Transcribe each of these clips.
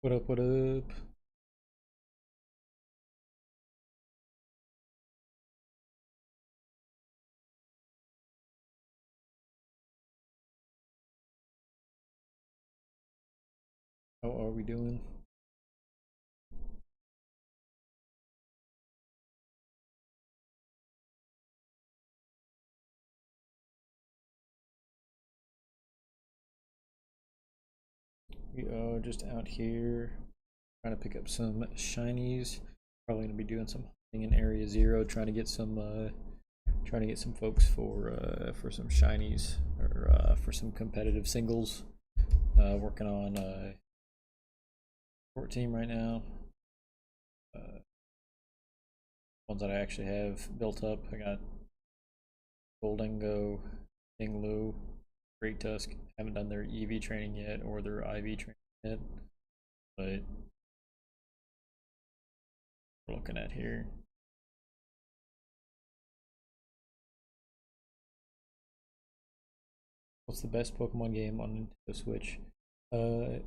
What up, what up? How are we doing? We are just out here trying to pick up some shinies. Probably gonna be doing some hunting in Area Zero, trying to get some folks for some shinies or for some competitive singles. Working on short team right now. Ones that I actually have built up. I got Goldingo, Dinglu, Great Tusk. Haven't done their EV training yet or their IV training yet, but we're looking at here. What's the best Pokemon game on Nintendo Switch? Uh,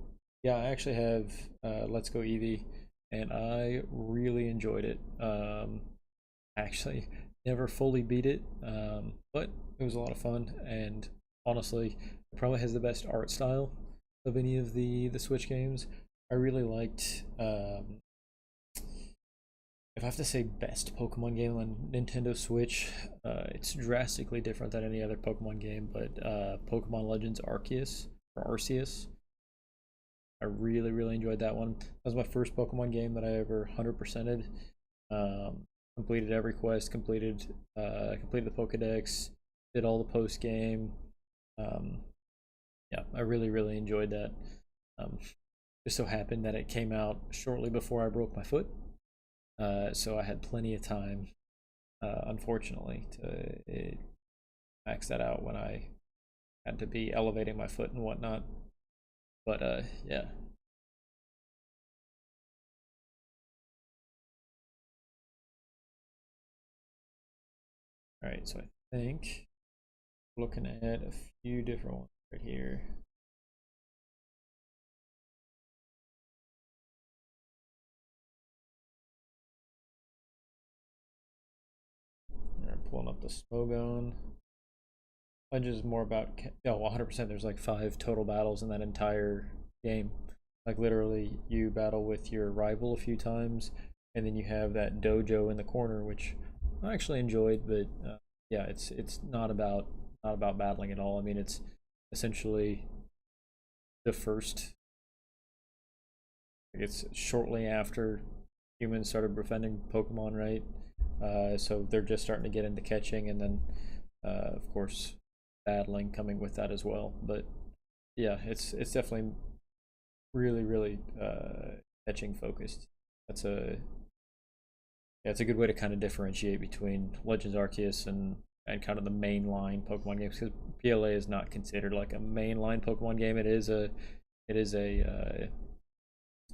yeah, I actually have Let's Go Eevee, and I really enjoyed it. Actually, never fully beat it, but it was a lot of fun. And honestly, it probably has the best art style of any of the Switch games. I really liked. If I have to say best Pokemon game on Nintendo Switch, it's drastically different than any other Pokemon game, but Pokemon Legends Arceus or Arceus. I really, really enjoyed that one. That was my first Pokemon game that I ever 100%ed. Completed every quest, completed the Pokedex, did all the post game. Um, yeah, I really, really enjoyed that. Um, just so happened that it came out shortly before I broke my foot, so I had plenty of time, unfortunately, to max that out when I had to be elevating my foot and whatnot. But yeah. All right, so I think we're looking at a few different ones right here. All right, pulling up the Smogon. Legends is more about, oh, 100%. There's like 5 total battles in that entire game. Like literally, you battle with your rival a few times, and then you have that dojo in the corner, which I actually enjoyed. But yeah, it's not about battling at all. I mean, it's essentially the first. It's shortly after humans started befriending Pokemon, right? So they're just starting to get into catching, and then of course battling coming with that as well. But yeah, it's definitely really really catching focused. That's a Yeah, it's a good way to kind of differentiate between Legends Arceus and kind of the mainline Pokemon games, because PLA is not considered like a mainline Pokemon game. It is a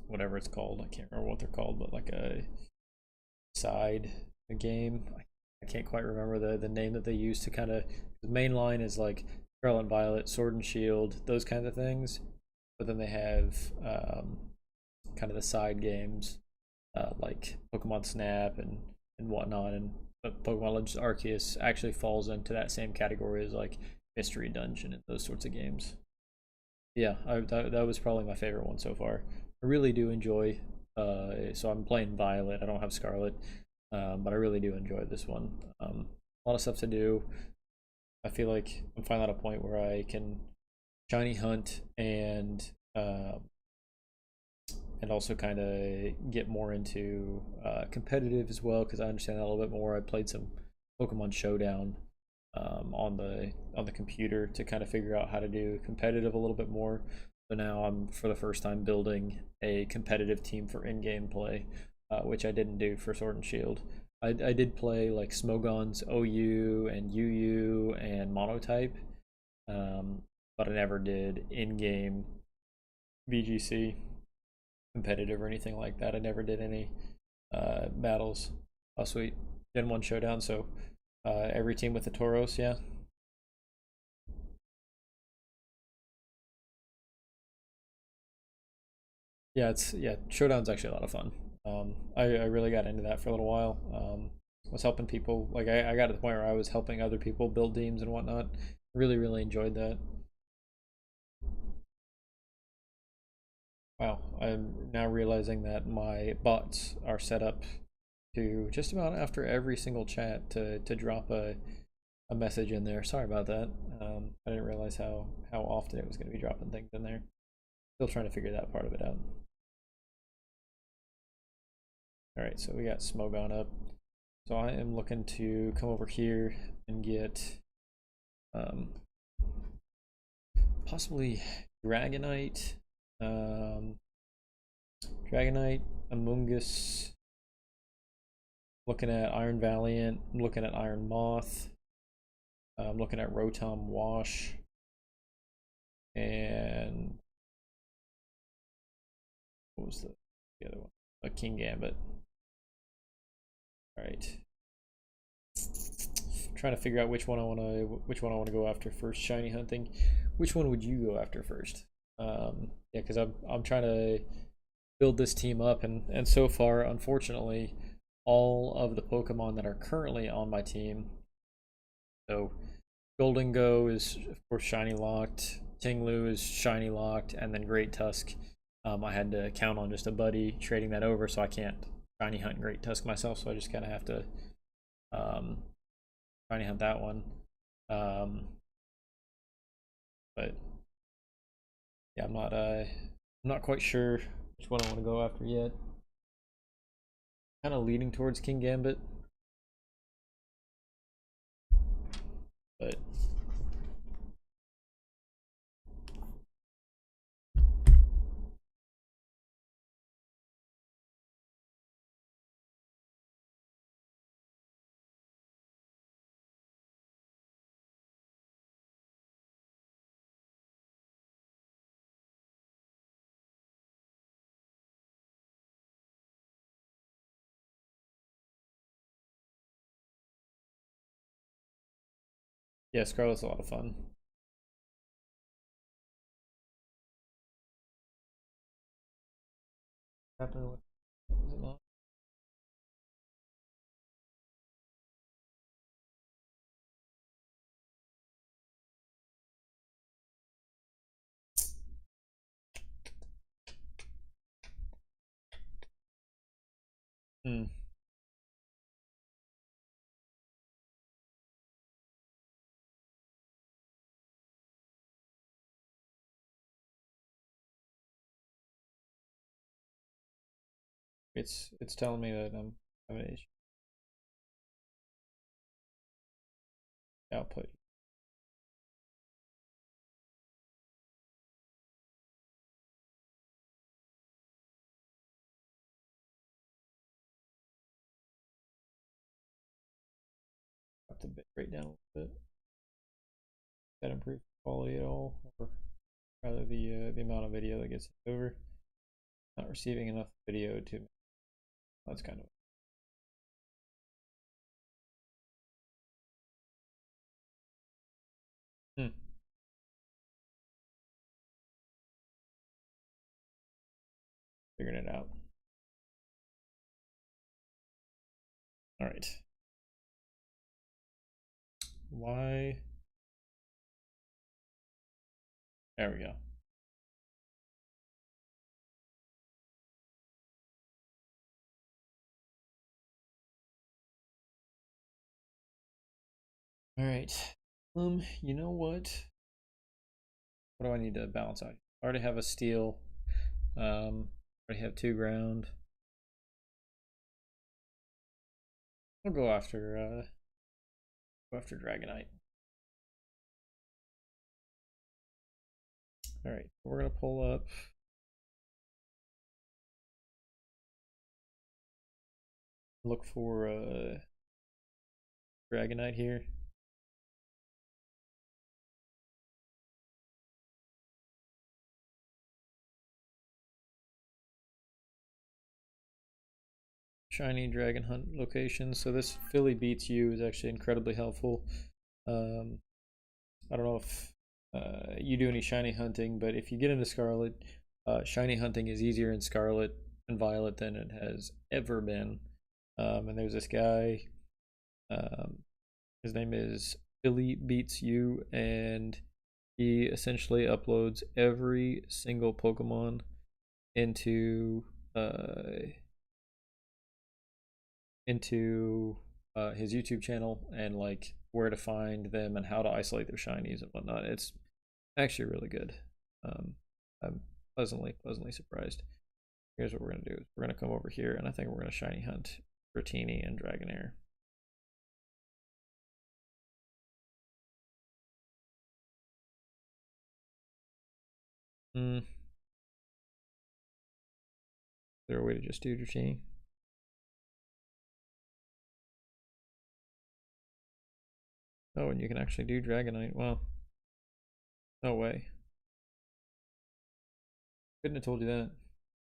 whatever it's called. I can't remember what they're called, but like a side game. I can't quite remember the name that they use to kind of. The main line is like Scarlet and Violet, Sword and Shield, those kind of things. But then they have kind of the side games like Pokemon Snap and whatnot. And Pokemon Legends Arceus actually falls into that same category as like Mystery Dungeon and those sorts of games. Yeah, that was probably my favorite one so far. I really do enjoy. So I'm playing Violet. I don't have Scarlet, but I really do enjoy this one. A lot of stuff to do. I feel like I'm finally at a point where I can shiny hunt and also kind of get more into competitive as well, because I understand that a little bit more. I played some Pokemon Showdown on the computer to kind of figure out how to do competitive a little bit more. So now I'm for the first time building a competitive team for in-game play, which I didn't do for Sword and Shield. I did play like Smogon's OU and UU and Monotype, but I never did in-game VGC competitive or anything like that. I never did any battles. Oh, sweet. Gen 1 Showdown, so every team with the Tauros, yeah. Yeah, Showdown's actually a lot of fun. I really got into that for a little while. Was helping people, like I got to the point where I was helping other people build teams and whatnot. Really enjoyed that. Wow, I'm now realizing that my bots are set up to just about after every single chat to drop a message in there. Sorry about that. I didn't realize how often it was going to be dropping things in there. Still trying to figure that part of it out. All right, so we got Smogon up. So I am looking to come over here and get possibly Dragonite, um, Dragonite, Amoonguss. Looking at Iron Valiant. I'm looking at Iron Moth. I'm looking at Rotom Wash. And what was the other one? A Kingambit. All right. Trying to figure out which one I want to go after first. Shiny hunting. Which one would you go after first? Yeah, because I'm trying to build this team up, and so far, unfortunately, all of the Pokemon that are currently on my team. So, Golden Go is of course shiny locked. Tinglu is shiny locked, and then Great Tusk. I had to count on just a buddy trading that over, so I can't shiny hunt Great Tusk myself. So I just kind of have to shiny hunt that one. But yeah, I'm not quite sure which one I want to go after yet. Kind of leaning towards Kingambit, but yeah, Scarlet's a lot of fun. Happening with is it not? Hmm. It's telling me that I'm having an issue. Output. Got the bit rate down a little bit. That improves quality at all, or rather the amount of video that gets over. Not receiving enough video to. That's kind of. Hmm. Figuring it out. All right. Why? There we go. All right. You know what? What do I need to balance out? I already have a steel. Already have 2 ground. I'll go after Dragonite. All right, we're gonna pull up. Look for Dragonite here. Shiny Dragon Hunt location. So this Philly beats you is actually incredibly helpful. I don't know if you do any shiny hunting, but if you get into Scarlet, Shiny hunting is easier in Scarlet and Violet than it has ever been. And there's this guy, um, his name is Billy Beats You, and he essentially uploads every single Pokemon into his YouTube channel, and like where to find them and how to isolate their shinies and whatnot. It's actually really good. I'm pleasantly surprised. Here's what we're gonna do: we're gonna come over here, and I think we're gonna shiny hunt Dratini and Dragonair. Is there a way to just do Dratini? Oh, and you can actually do Dragonite. Well, no way. Couldn't have told you that.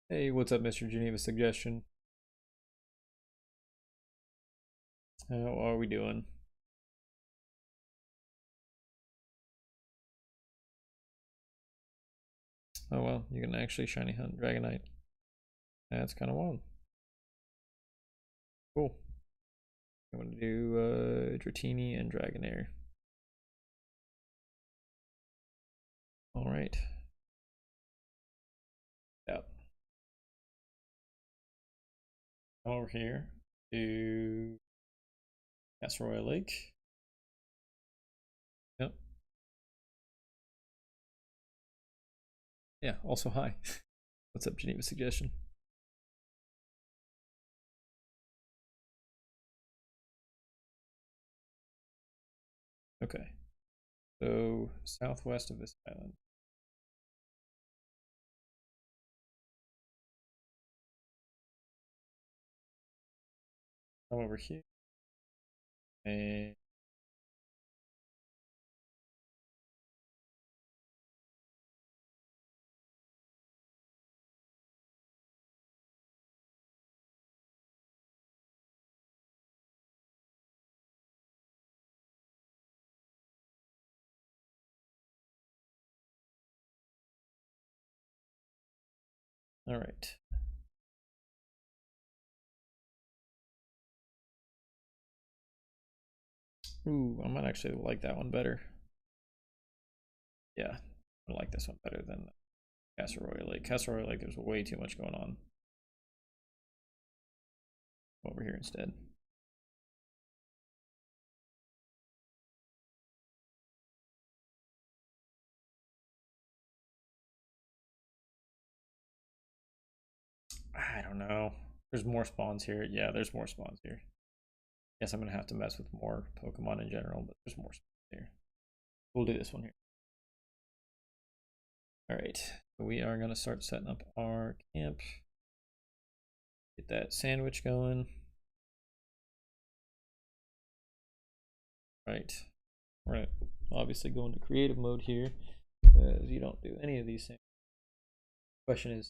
Hey, what's up, Mr. Geneva Suggestion? How are we doing? Oh well, you can actually shiny hunt Dragonite. That's kind of wild. Cool. I'm gonna do Dratini and Dragonair. All right. Yep. Come over here to Casseroy Lake. Yep. Yeah. Also, hi. What's up, Geneva Suggestion? Okay. So southwest of this island. Come over here. And all right. Ooh, I might actually like that one better. Yeah, I like this one better than Casseroy Lake. Casseroy Lake, there's way too much going on. Over here instead. I don't know. There's more spawns here. Yeah, there's more spawns here. Guess I'm gonna have to mess with more Pokemon in general, but there's more spawns here. We'll do this one here. All right, so we are gonna start setting up our camp. Get that sandwich going. Right, we're gonna obviously go into creative mode here because you don't do any of these things. Question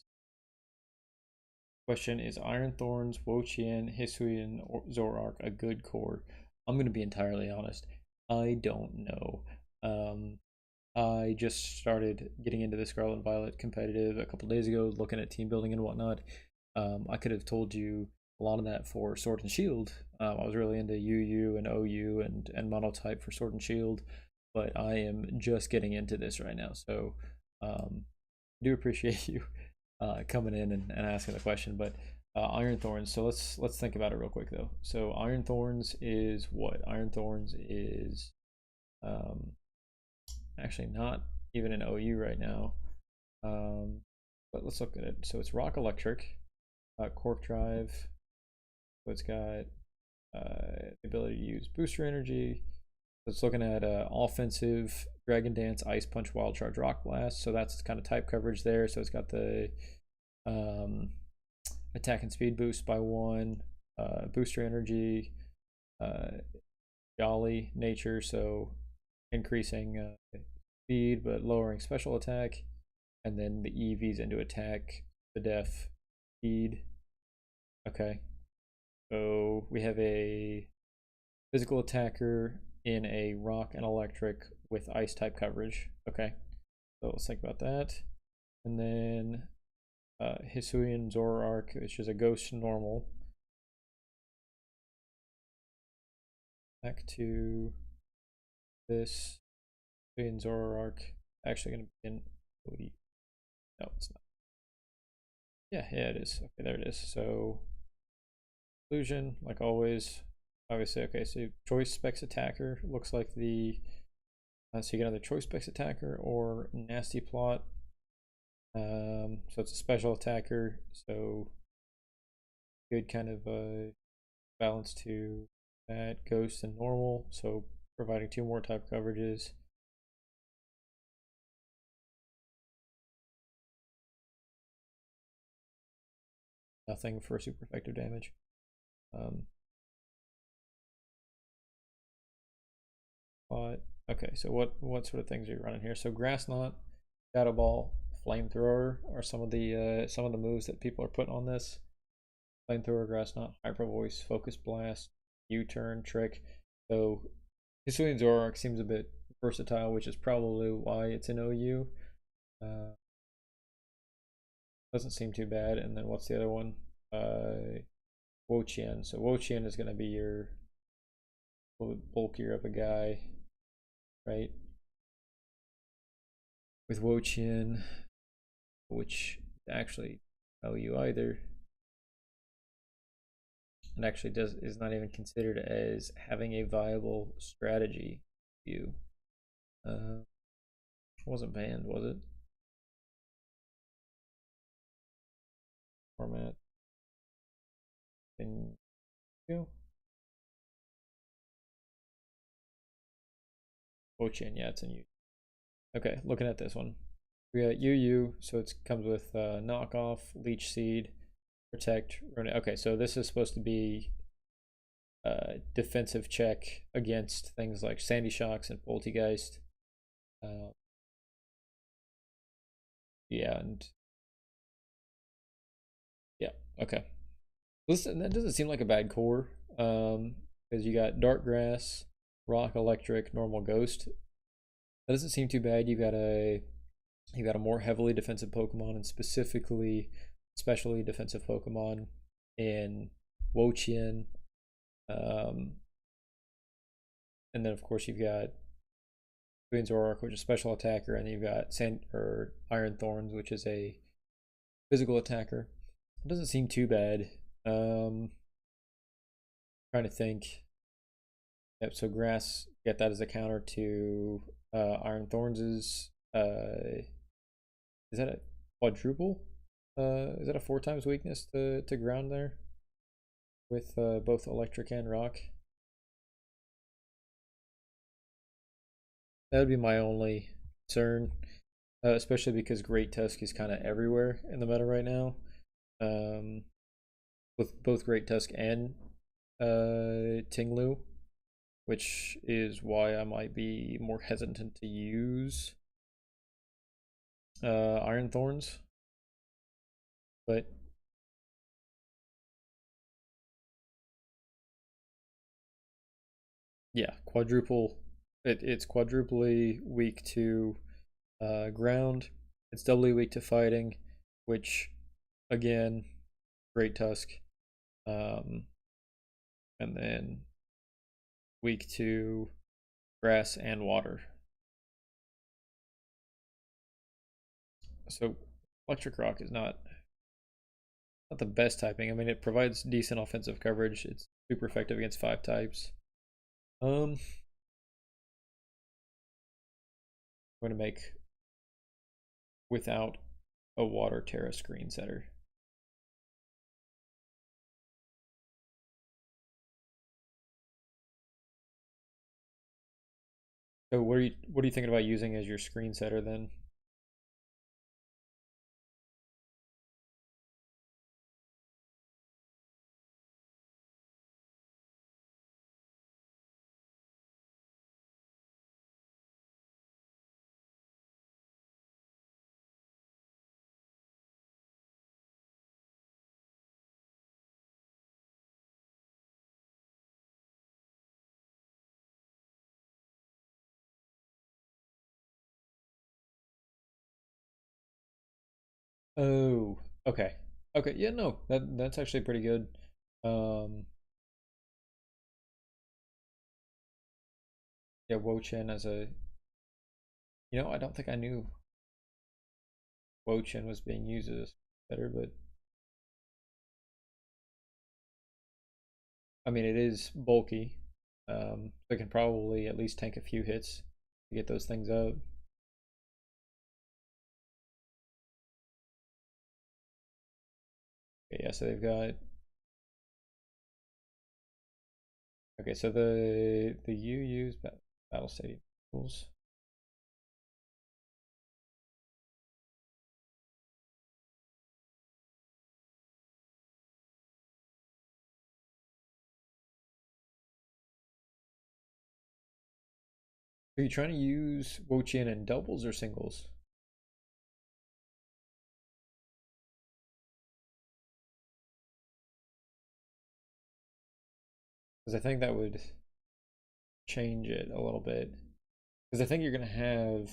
is Iron Thorns, Wo-Chien, Hisuian, or Zoroark a good core? I'm gonna be entirely honest. I don't know. I just started getting into the Scarlet and Violet competitive a couple days ago, looking at team building and whatnot. I could have told you a lot of that for Sword and Shield. I was really into UU and OU and Monotype for Sword and Shield, but I am just getting into this right now. So do appreciate you coming in and asking the question. But Iron Thorns. So let's think about it real quick though. So Iron Thorns is what? Iron Thorns is actually not even an OU right now. But let's look at it. So it's Rock Electric, Cork Drive. So it's got the ability to use Booster Energy. So it's looking at offensive Dragon Dance, Ice Punch, Wild Charge, Rock Blast. So that's kind of type coverage there. So it's got the attack and speed boost by 1, Booster Energy, Jolly Nature. So increasing speed but lowering special attack, and then the EVs into attack, the def, speed. Okay, so we have a physical attacker in a rock and electric with ice type coverage. Okay, so let's think about that. And then Hisuian Zoroark, which is a ghost normal. Back to this Hisuian Zoroark. Actually going to begin. No, it's not. Yeah, it is. Okay, there it is. So, illusion, like always. Obviously, okay, so choice specs attacker looks like the. So you get another choice specs attacker or nasty plot. So it's a special attacker, so good kind of balance to that ghost and normal, so providing 2 more type coverages. Nothing for super effective damage. But okay, so what sort of things are you running here? So grass knot, shadow ball, flamethrower are some of the moves that people are putting on this. Flamethrower, grass knot, hyper voice, focus blast, U-turn, trick. So Hisuian Zoroark seems a bit versatile, which is probably why it's in OU. Doesn't seem too bad. And then what's the other one? Wo-Chien. So Wo-Chien is going to be your little bit bulkier of a guy, right? With Wo-Chien, which actually OU either. It actually is not even considered as having a viable strategy view. Wasn't banned, was it? Format. Continue. Wo-Chien, yeah, it's in U. Okay, looking at this one. We got UU, so it comes with knockoff, leech seed, protect. Okay, so this is supposed to be defensive check against things like Sandy Shocks and Poltergeist. Yeah, and yeah, okay. Listen, that doesn't seem like a bad core. Because you got Dark Grass, Rock, Electric, Normal, Ghost. That doesn't seem too bad. You got a more heavily defensive Pokemon, and specifically, especially defensive Pokemon in Wo-Chien. And then of course you've got Queen's Zoroark, which is a special attacker, and you've got Iron Thorns, which is a physical attacker. It doesn't seem too bad. Trying to think. Yep, so grass, get that as a counter to Iron Thorns is that a quadruple? Is that a 4 times weakness to ground there? With both electric and rock? That would be my only concern, especially because Great Tusk is kind of everywhere in the meta right now. With both Great Tusk and Tinglu, which is why I might be more hesitant to use Iron Thorns. But yeah, quadruple. It's quadruply weak to ground. It's doubly weak to fighting, which again, Great Tusk. And then weak to grass and water. So Electric Rock is not the best typing. I mean, it provides decent offensive coverage. It's super effective against 5 types. I'm going to make without a water Terra screen setter. So what are you thinking about using as your screen setter then? Oh, okay. Okay, yeah, no, that's actually pretty good. Um, yeah, Wo-Chen as a, I don't think I knew Wo-Chen was being used as better, but I mean, it is bulky. So it can probably at least tank a few hits to get those things up. Okay, yeah, so they've got. Okay, so the UU's battle stadium rules. Are you trying to use Wo-Chien in doubles or singles? Because I think that would change it a little bit. Because I think you're going to have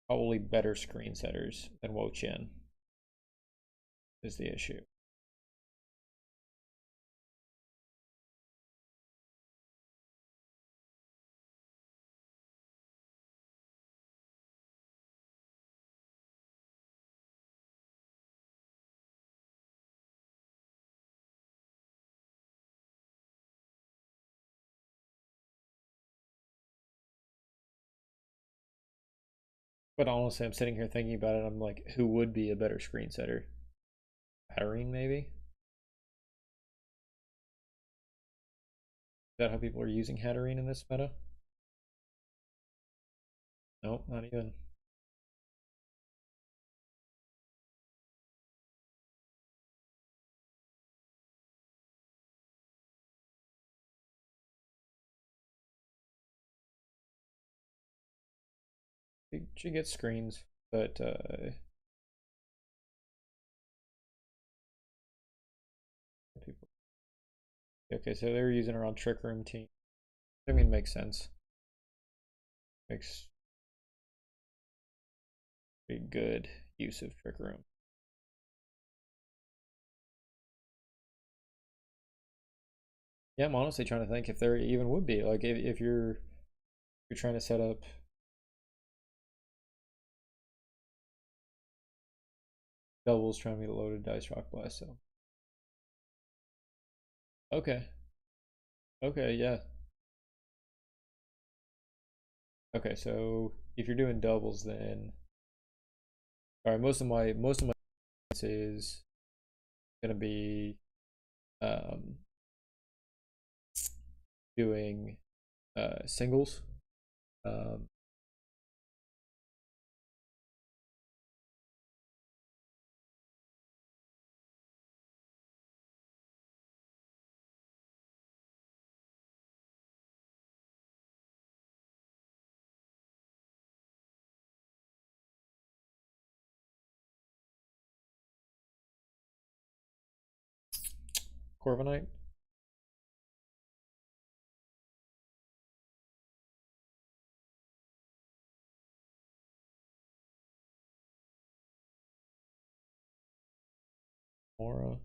probably better screen setters than Wo-Chien is the issue. But honestly, I'm sitting here thinking about it. I'm like, who would be a better screen setter? Hatterene, maybe? Is that how people are using Hatterene in this meta? Nope, not even. She gets screens, but people. Okay, so they're using her on Trick Room team. I mean, makes sense. Makes a good use of Trick Room. Yeah, I'm honestly trying to think if there even would be like if you're trying to set up doubles, trying to be loaded dice rock blast. So okay, okay, yeah, okay. So if you're doing doubles, then all right. Most of my is gonna be um doing singles. Um, Corviknight. Mora.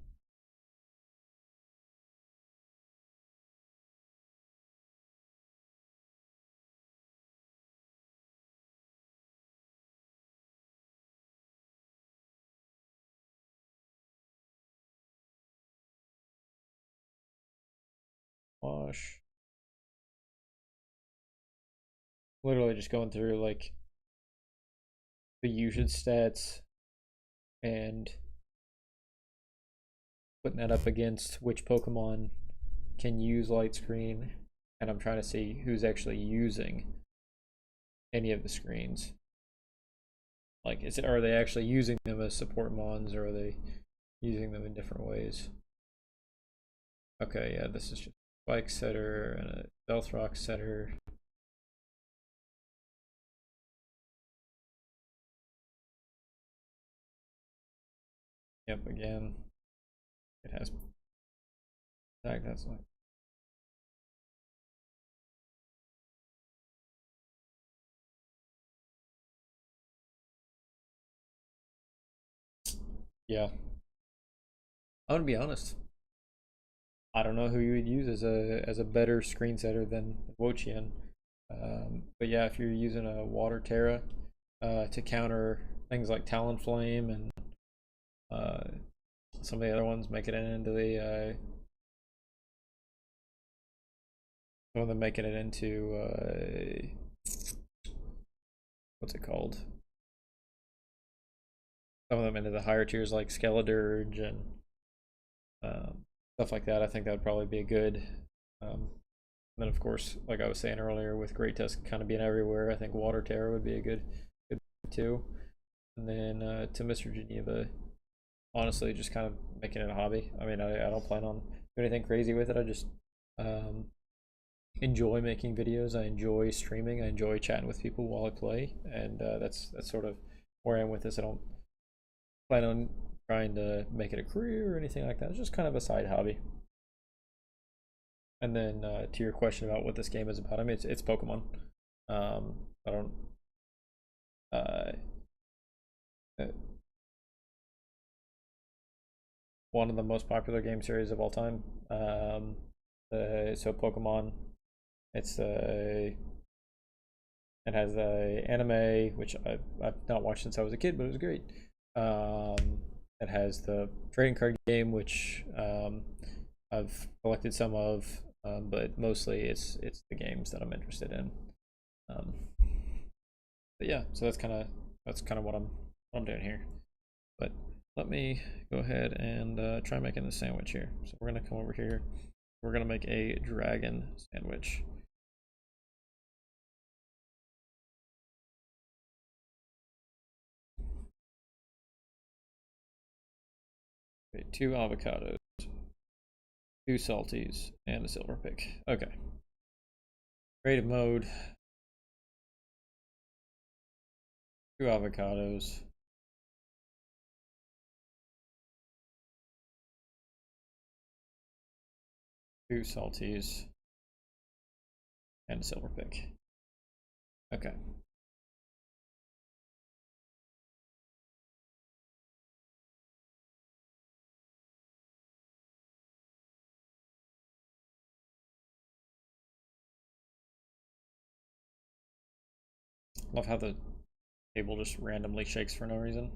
Wash. Literally just going through like the usage stats and putting that up against which Pokemon can use light screen, and I'm trying to see who's actually using any of the screens. Like, are they actually using them as support mons, or are they using them in different ways? Okay, yeah, this is just a Spike setter and a Stealth Rock setter. Yep, again, it has attack. That's like Yeah, I'm gonna be honest. I don't know who you would use as a better screen setter than Wochian. But yeah, if you're using a Water Terra to counter things like Talonflame and uh, some of the other ones, making it into the some of them making it into what's it called? Some of them into the higher tiers like Skeledirge and stuff like that. I think that would probably be a good. Um, then of course, like I was saying earlier, with Great Tusk kind of being everywhere, I think Water Terror would be a good too. And then to Mr. Geneva, honestly, just kind of making it a hobby. I mean, I don't plan on doing anything crazy with it. I just um, enjoy making videos. I enjoy streaming. I enjoy chatting with people while I play, and that's sort of where I am with this. I don't plan on trying to make it a career or anything like that. It's just kind of a side hobby. And then to your question about what this game is about, I mean, it's Pokemon. I don't. Uh, uh, One of the most popular game series of all time. So Pokemon. It's it has the anime, which I've not watched since I was a kid, but it was great. It has the trading card game, which I've collected some of, but mostly it's the games that I'm interested in. Um, but yeah, so that's kind of what I'm doing here. But let me go ahead and try making the sandwich here. So we're gonna come over here. We're gonna make a dragon sandwich. Okay, 2 avocados, 2 salties, and a silver pick. Okay. Creative mode. 2 avocados. Two salties and a silver pick. Okay. Love how the table just randomly shakes for no reason.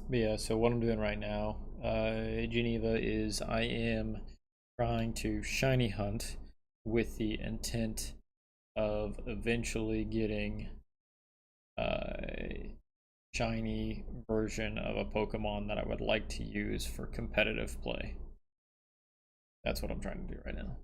But yeah, so what I'm doing right now, Geneva, is I am trying to shiny hunt with the intent of eventually getting a shiny version of a Pokemon that I would like to use for competitive play. That's what I'm trying to do right now.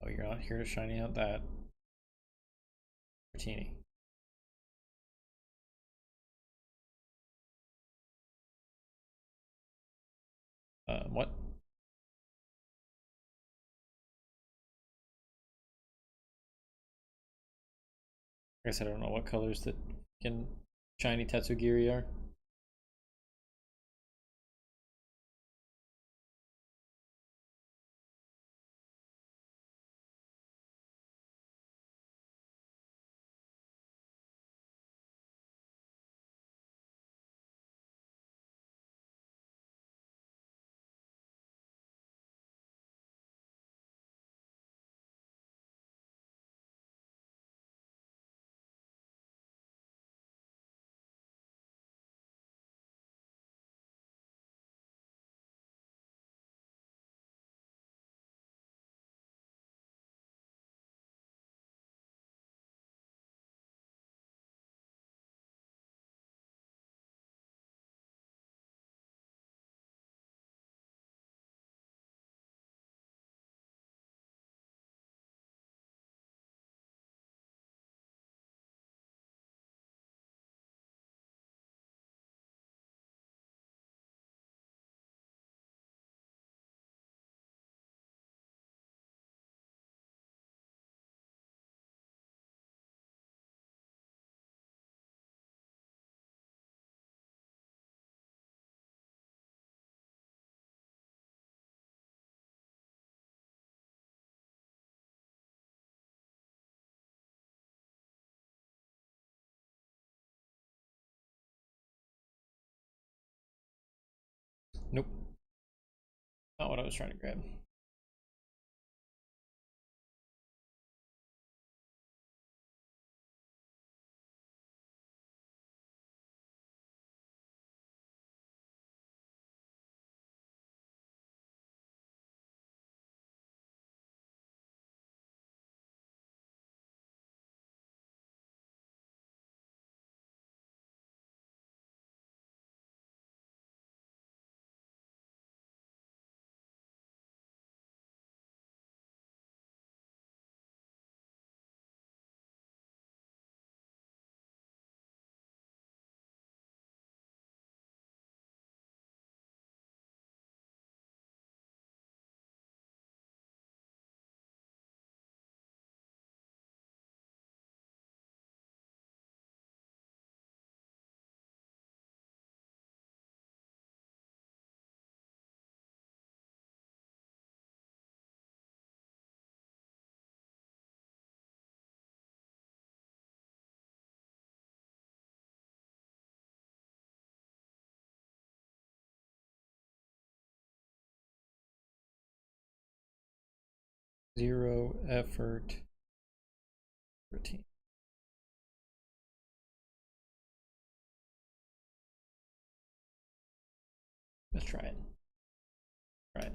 Oh, you're not here to shiny out that Martini. What? I guess I don't know what colors the fucking shiny Tatsugiri are. Nope. Not what I was trying to grab. Zero effort routine. Let's try it. Try it.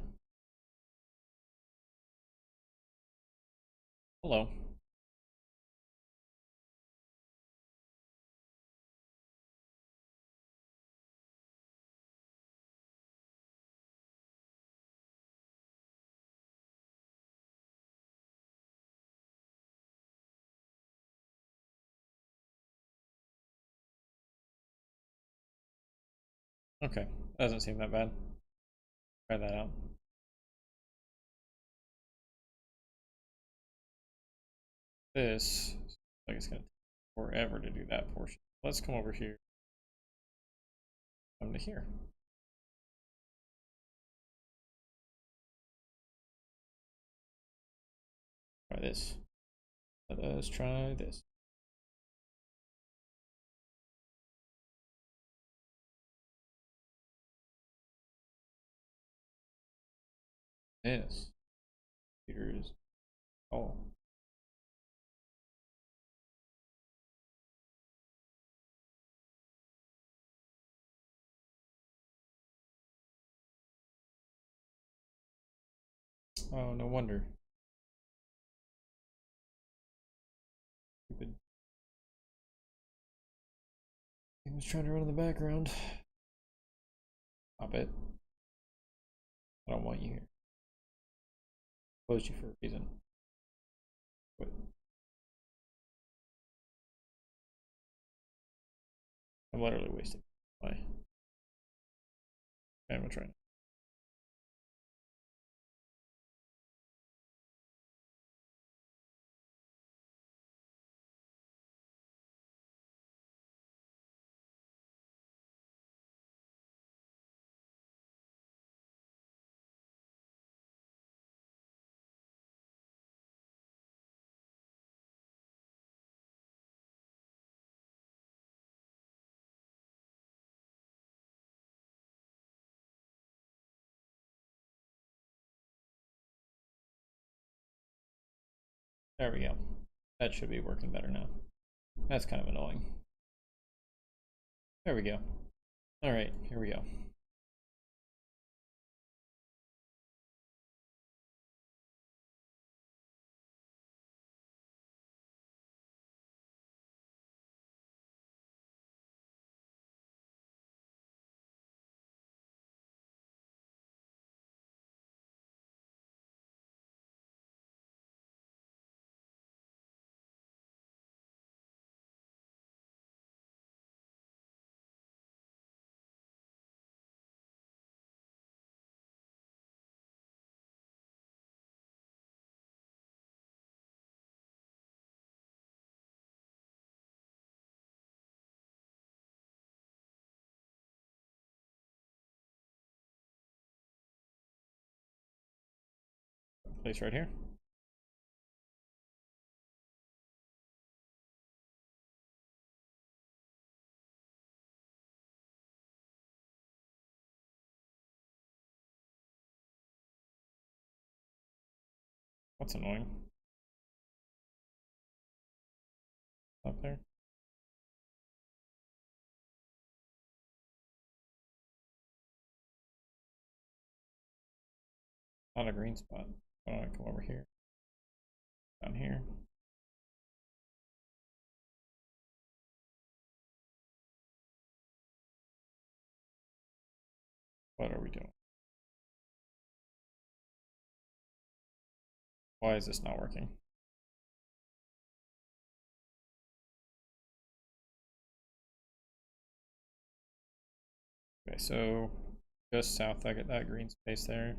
Hello. Okay, doesn't seem that bad. Try that out. This like it's gonna take forever to do that portion. Let's come over here. Come to here. Try this. Let us try this. This. Here's oh. Oh, no wonder. Stupid thing was trying to run in the background. Stop it. I don't want you here. Closed you for a reason. Quit. I'm literally wasting my ammo trying. There we go. That should be working better now. That's kind of annoying. There we go. Alright, here we go. Place right here. that's annoying. Up there. Not a green spot. Why don't I come over here? Down here. What are we doing? Why is this not working? Okay, so just south, I get that green space there.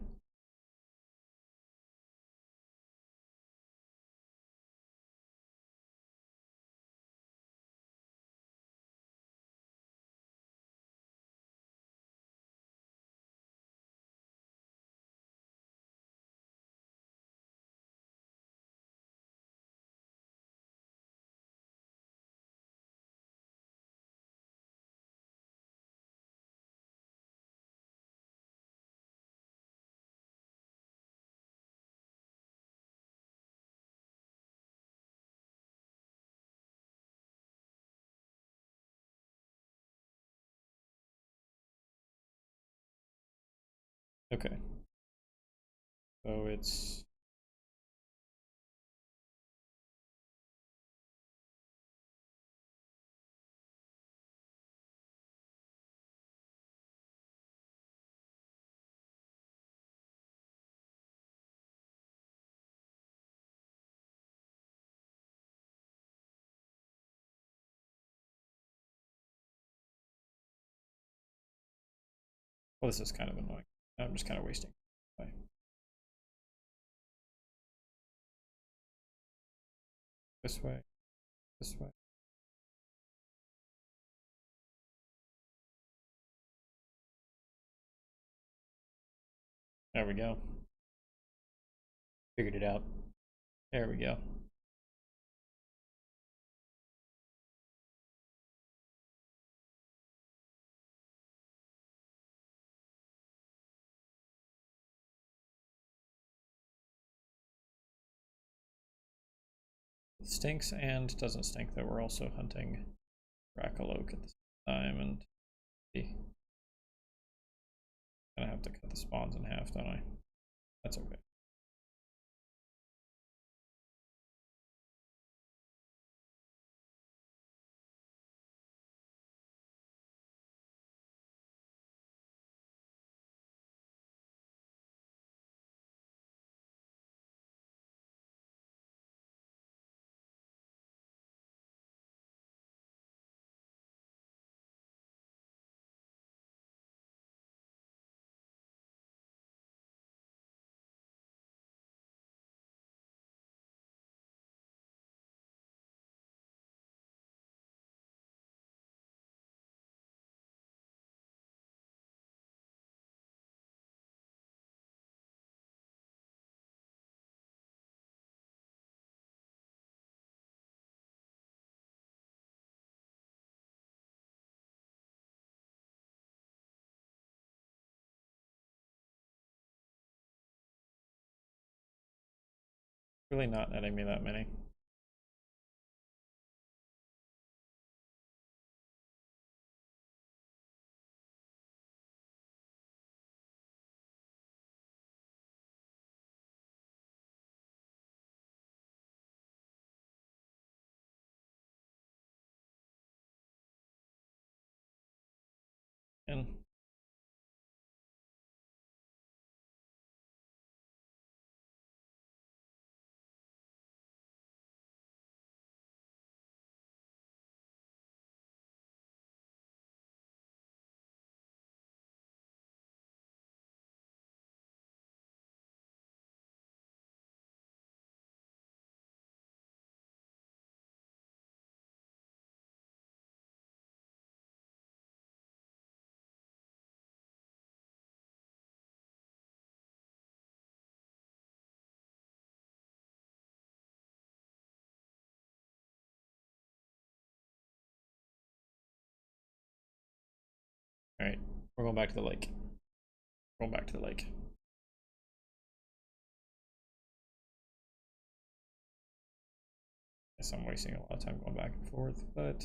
Okay. So it's well, this is kind of annoying. I'm just kind of wasting time. This way, this way. There we go. Figured it out. There we go. It stinks and doesn't stink that we're also hunting Rackaloak at the same time, and gonna have to cut the spawns in half, don't I? That's okay. Really not netting me that many. And all right, we're going back to the lake. Going back to the lake. Guess I'm wasting a lot of time going back and forth, but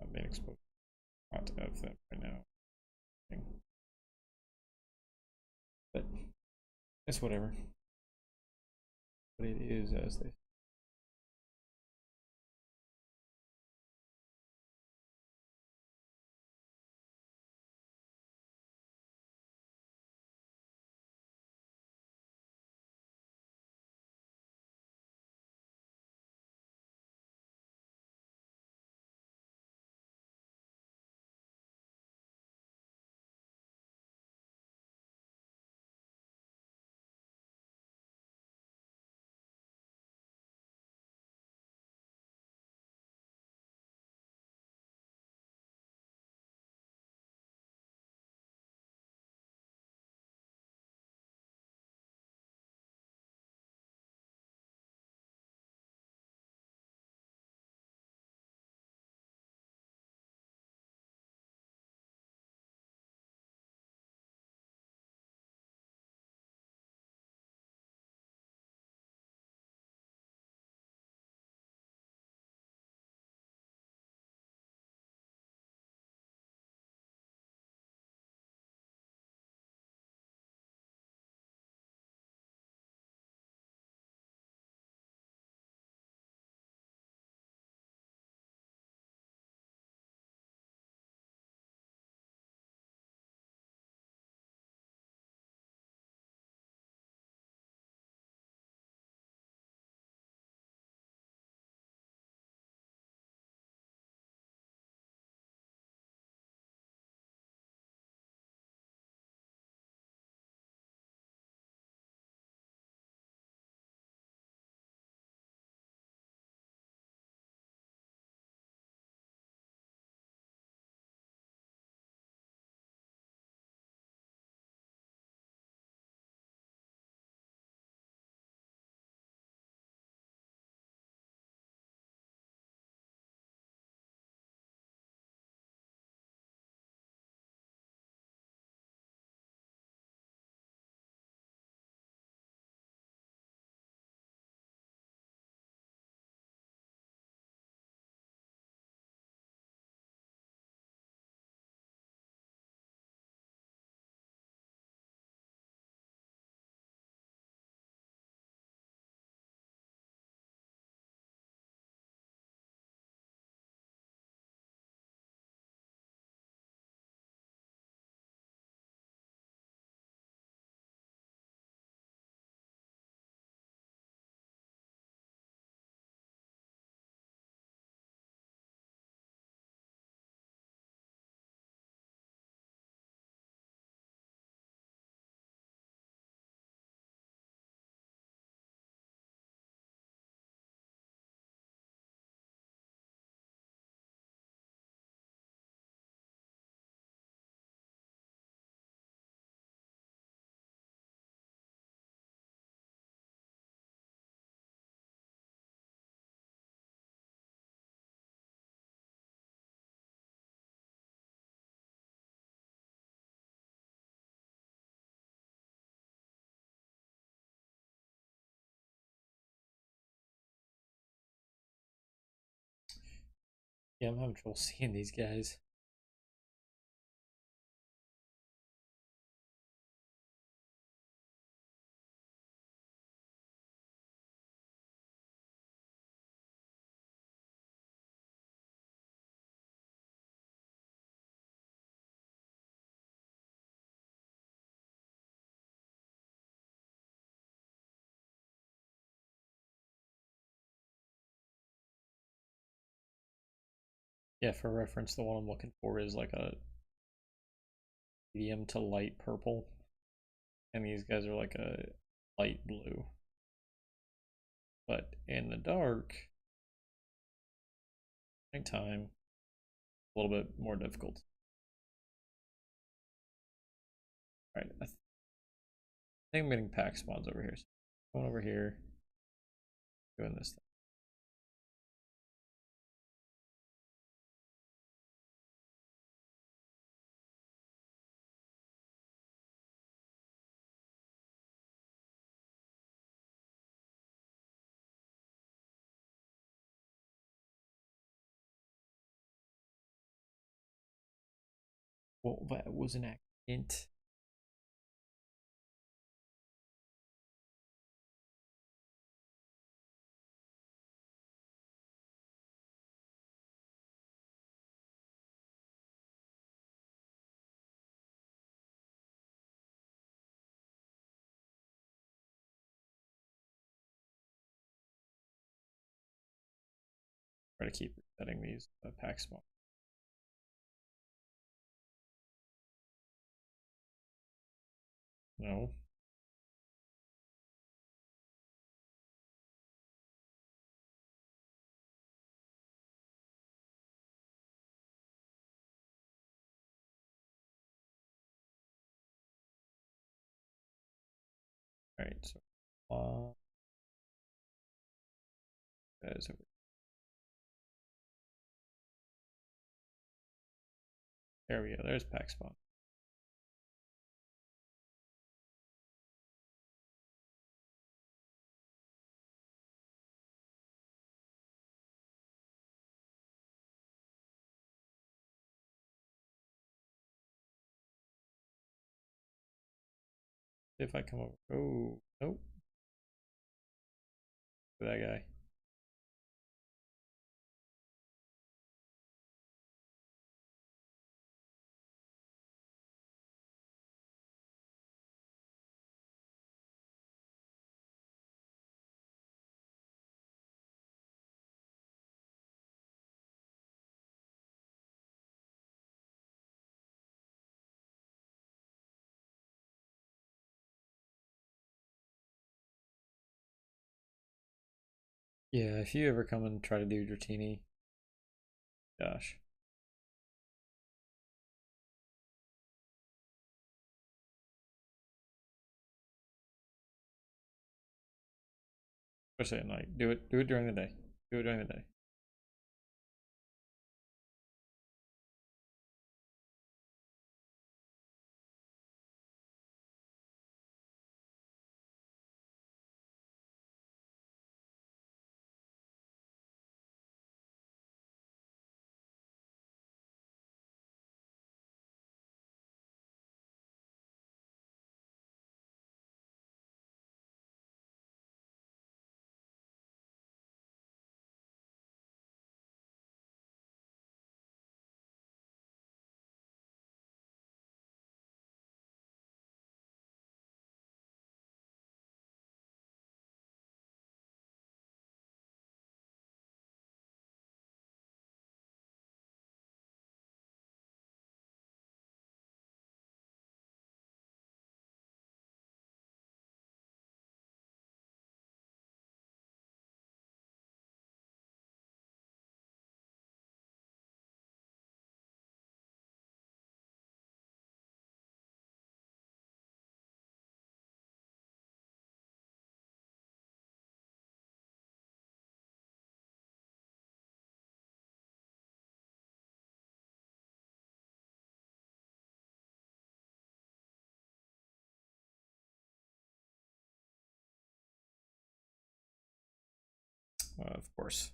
I'm being exposed to a lot of them right now. But it's whatever. But it is as they. Yeah, I'm having trouble seeing these guys. Yeah, for reference, the one I'm looking for is like a medium to light purple, and these guys are like a light blue. But in the dark, nighttime, a little bit more difficult. All right, I think I'm getting pack spawns over here. So going over here, doing this thing. Well, that was an accident. Try to keep resetting these pack spawn. No. Alright, so guys over. There we go, there's pack spawn. If I come over, oh, nope, that guy. Yeah, if you ever come and try to do Dratini, gosh. Especially at night. Do it during the day. Do it during the day. Of course.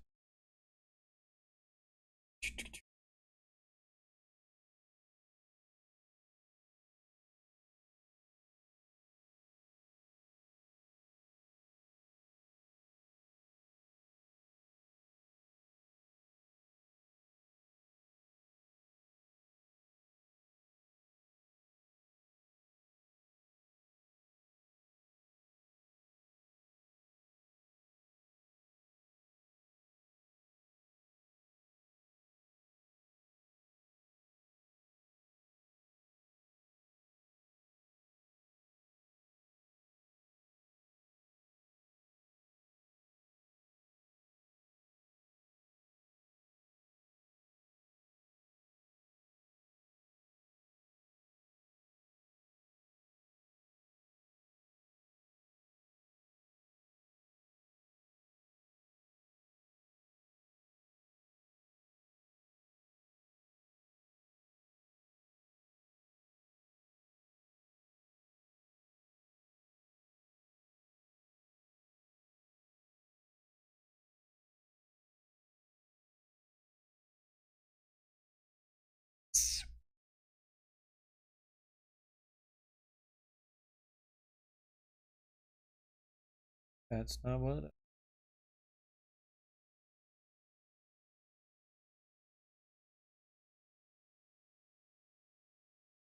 That's not what.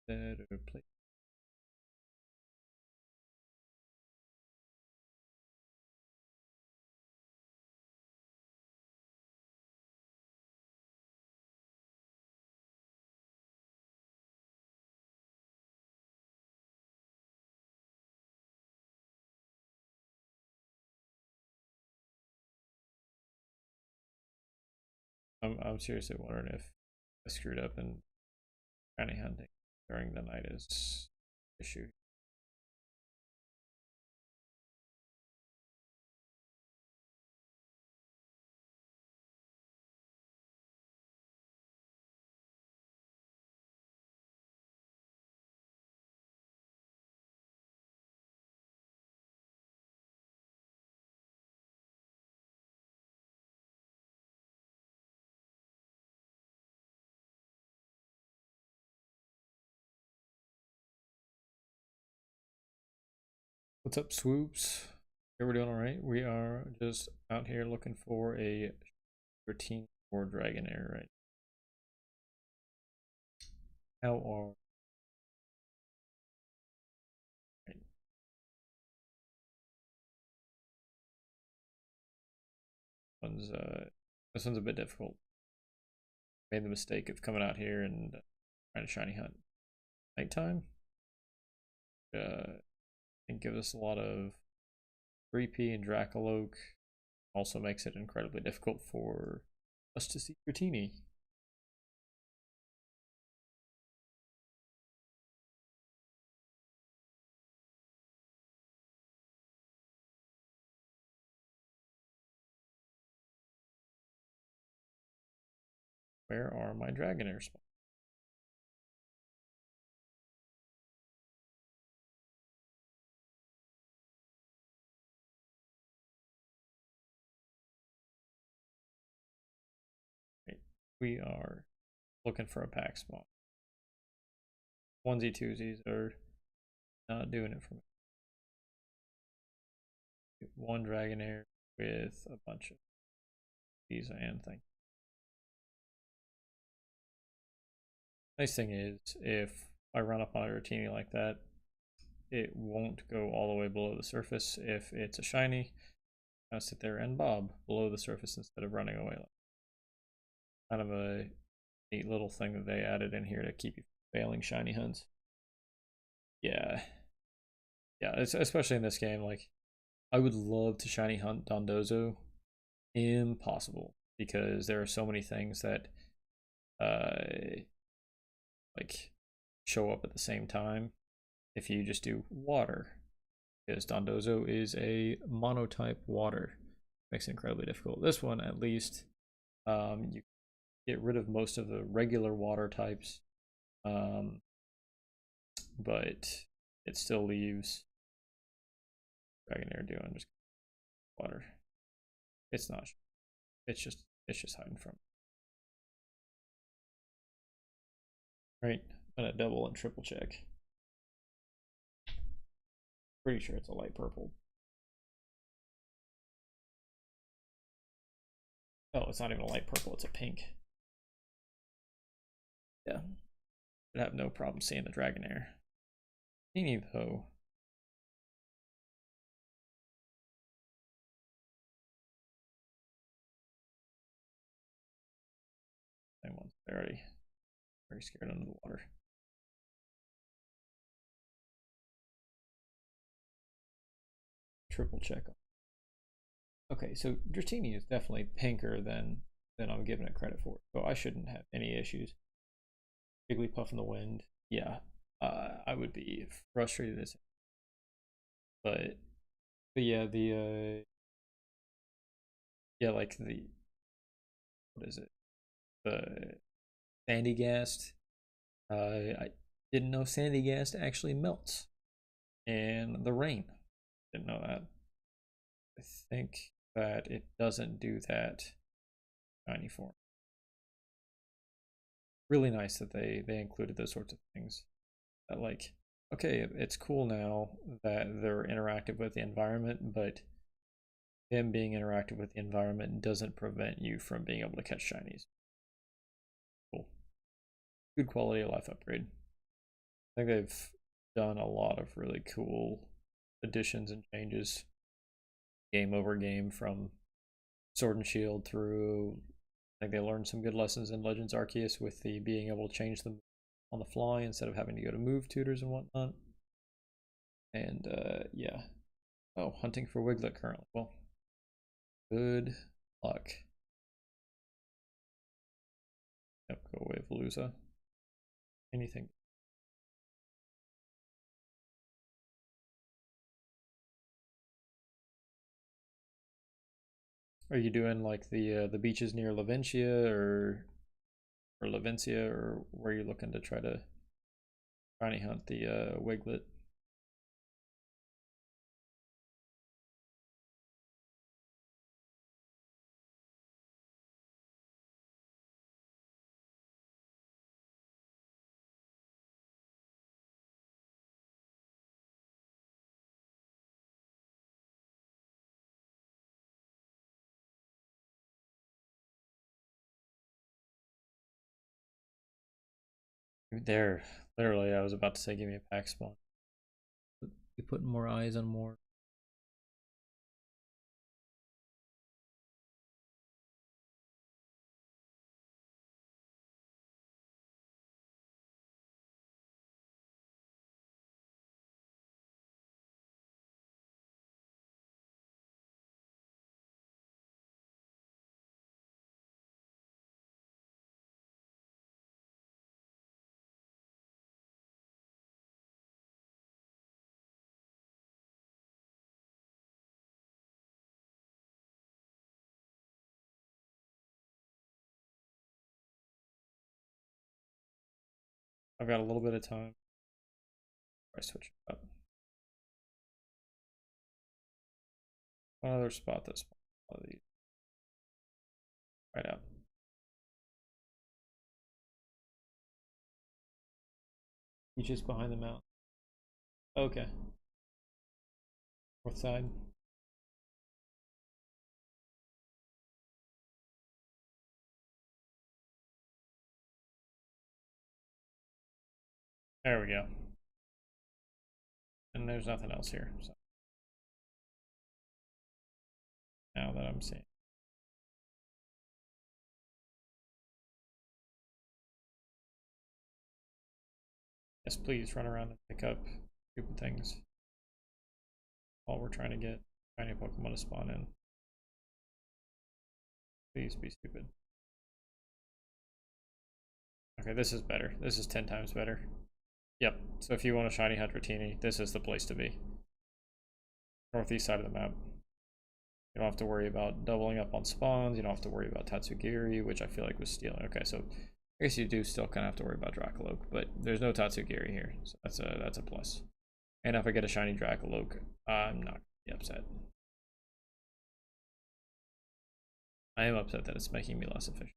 Better play. I'm seriously wondering if I screwed up and bounty hunting during the night is issue. What's up, swoops? We're doing all right. We are just out here looking for a routine for Dragonair, right? How are right. This one's a bit difficult. Made the mistake of coming out here and trying to shiny hunt nighttime. It gives us a lot of 3P and Dracoloak. Also makes it incredibly difficult for us to see Dratini. Where are my Dragonair spots? Right. We are looking for a pack spot. Onesie twosies are not doing it for me. One Dragonair with a bunch of these and things. Nice thing is, if I run up on a Rotini like that, it won't go all the way below the surface. If it's a shiny, I'll sit there and bob below the surface instead of running away. Kind of a neat little thing that they added in here to keep you from failing shiny hunts. Yeah, especially in this game. Like, I would love to shiny hunt Dondozo. Impossible, because there are so many things that like show up at the same time if you just do water, because Dondozo is a monotype water. Makes it incredibly difficult. This one, at least, you get rid of most of the regular water types, but it still leaves Dragonair doing just water. It's not. It's just hiding from. Right. I'm gonna double and triple check. Pretty sure it's a light purple. Oh, it's not even a light purple. It's a pink. Yeah. I'd have no problem seeing the Dragonair. Teeny though. Same ones. They're already very scared under the water. Triple check. Okay, so Dratini is definitely pinker than I'm giving it credit for. So I shouldn't have any issues. Jigglypuff in the wind. Yeah. I would be frustrated as but yeah, the yeah, like the what is it? The Sandygast. I didn't know Sandygast actually melts in the rain. Didn't know that. I think that it doesn't do that shiny form. Really nice that they included those sorts of things. That, like, okay, it's cool now that they're interactive with the environment, but him being interactive with the environment doesn't prevent you from being able to catch shinies. Cool. Good quality of life upgrade. I think they've done a lot of really cool additions and changes game over game from Sword and Shield through. I think they learned some good lessons in Legends Arceus with the being able to change them on the fly instead of having to go to move tutors and whatnot. And yeah. Oh, hunting for Wiglet currently. Well, good luck. Yep, go away, Veluza. Anything. Are you doing like the beaches near Laventia or Lavencia, or where are you looking to try to shiny hunt the Wiglet? There, literally, I was about to say, give me a pack spawn. Be putting more eyes on more. I've got a little bit of time. I switch it up. One other spot that's right out. He's just behind the mountain. Okay. North side. There we go. And there's nothing else here. So now that I'm seeing. Yes, please run around and pick up stupid things while we're trying to get shiny Pokemon to spawn in. Please be stupid. Okay, this is better. This is 10 times better. Yep, so if you want a shiny hunt Dratini, this is the place to be. Northeast side of the map. You don't have to worry about doubling up on spawns. You don't have to worry about Tatsugiri, which I feel like was stealing. Okay, so I guess you do still kind of have to worry about Dracoloak, but there's no Tatsugiri here, so that's a plus. And if I get a shiny Dracoloak, I'm not gonna be upset. I am upset that it's making me less efficient,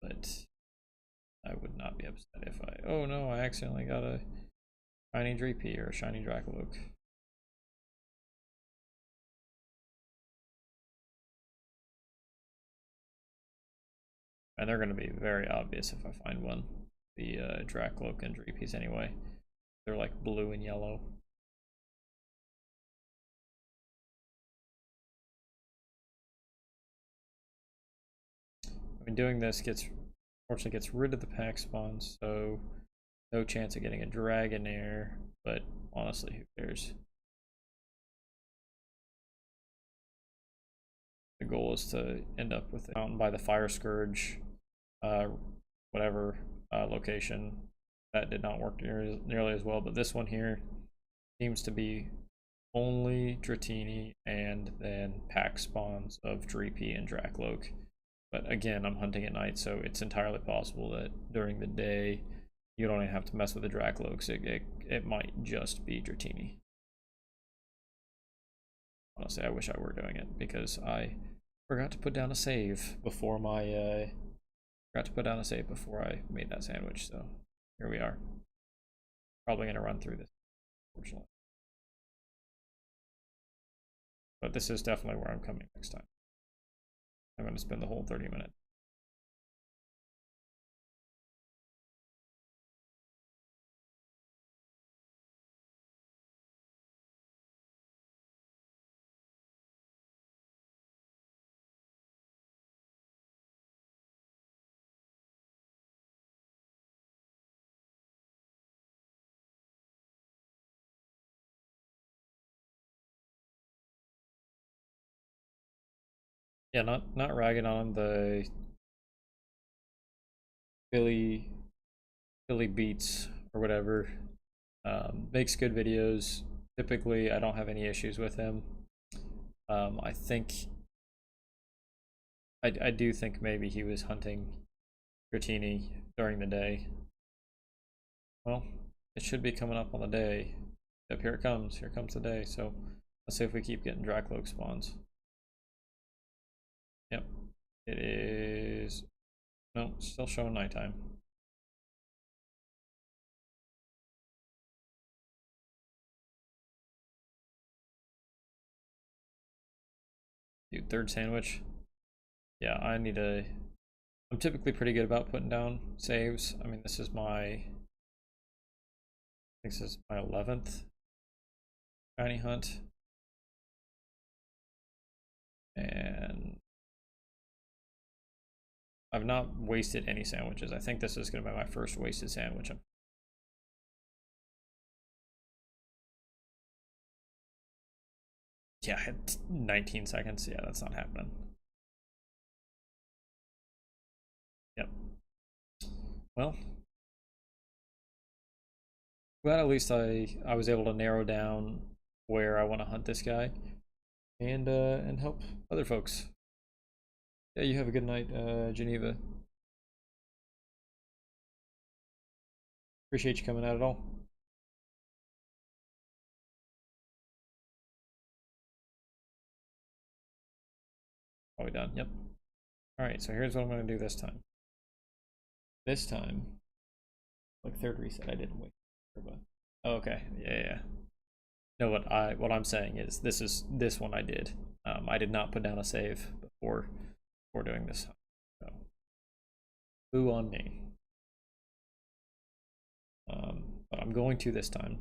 but I would not be upset if I. Oh no, I accidentally got a shiny Dreepy or a shiny Dracoloak. And they're going to be very obvious if I find one. The Dracloak and Dreepies anyway. They're like blue and yellow. I mean, doing this fortunately gets rid of the pack spawns, so no chance of getting a Dragonair, but honestly, who cares? The goal is to end up with a mountain by the Fire Scourge, whatever location. That did not work nearly as well, but this one here seems to be only Dratini and then pack spawns of Dreepy and Dracloak. But again, I'm hunting at night, so it's entirely possible that during the day you don't even have to mess with the Dracloaks. It might just be Dratini. Honestly, I wish I were doing it because I forgot to put down a save before my I made that sandwich. So here we are. Probably gonna run through this, unfortunately. But this is definitely where I'm coming next time. I'm going to spend the whole 30 minutes. Yeah, not ragging on him. The Billy Beats or whatever makes good videos. Typically, I don't have any issues with him. I think I do think maybe he was hunting Dratini during the day. Well, it should be coming up on the day. Yep, here it comes. Here comes the day. So let's see if we keep getting Dracloak spawns. Yep, it is. No, still showing nighttime. Dude, third sandwich. Yeah, I need a. I'm typically pretty good about putting down saves. I mean, this is my. I think this is my 11th bounty hunt. And I've not wasted any sandwiches. I think this is going to be my first wasted sandwich. Yeah, I had 19 seconds. Yeah, that's not happening. Yep. Well, glad at least I was able to narrow down where I want to hunt this guy and help other folks. Yeah, you have a good night, Geneva. Appreciate you coming out at all. Probably done. Yep. All right, so here's what I'm going to do this time. This time, like third reset, I didn't wait. Oh, okay, yeah. No, what I'm saying is this one I did. I did not put down a save before doing this. So, boo on me. But I'm going to this time.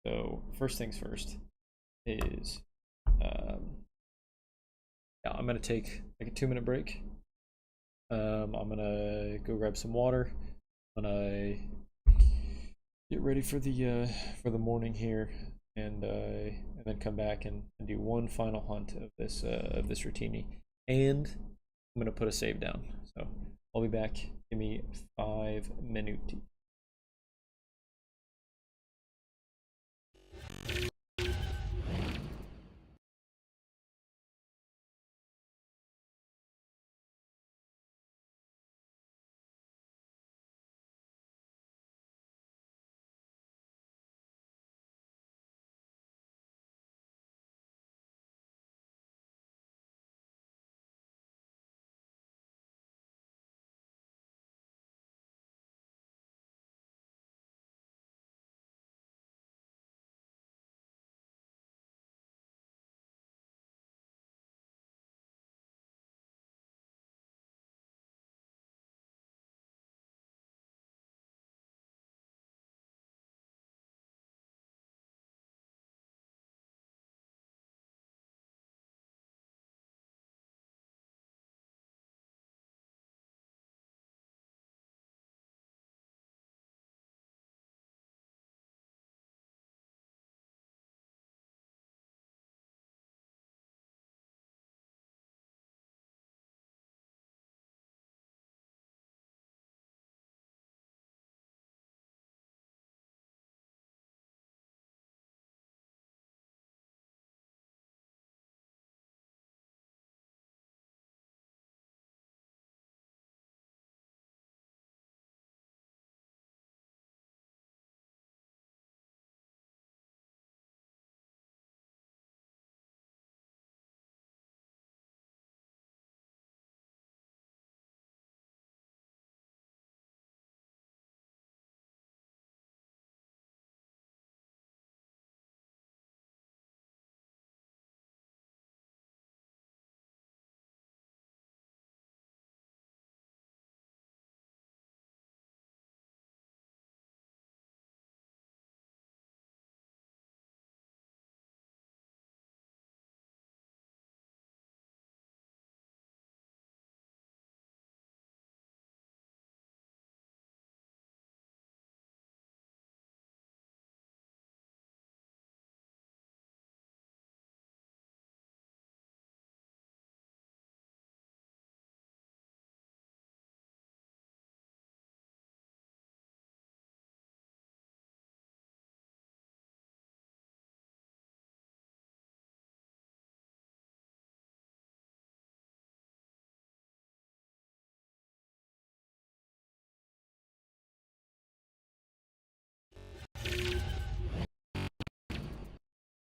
So first things first is yeah, I'm gonna take like a 2-minute break. I'm gonna go grab some water. I'm gonna get ready for the morning here, and then come back and do one final hunt of this Rotini, and I'm gonna put a save down. So I'll be back. Give me 5 minutes.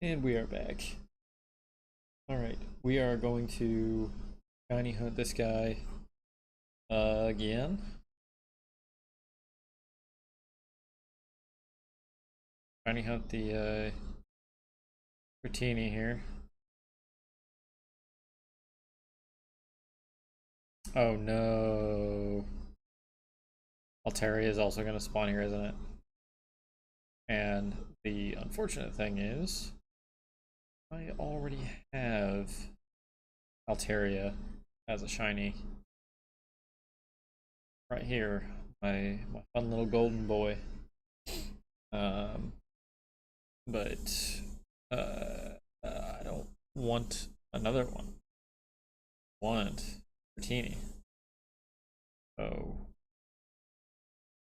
And we are back. Alright, we are going to shiny hunt this guy again. Shiny hunt the Dratini here. Oh no. Altaria is also going to spawn here, isn't it? And the unfortunate thing is, I already have Altaria as a shiny. Right here, my fun little golden boy. But I don't want another one. I want Dratini. So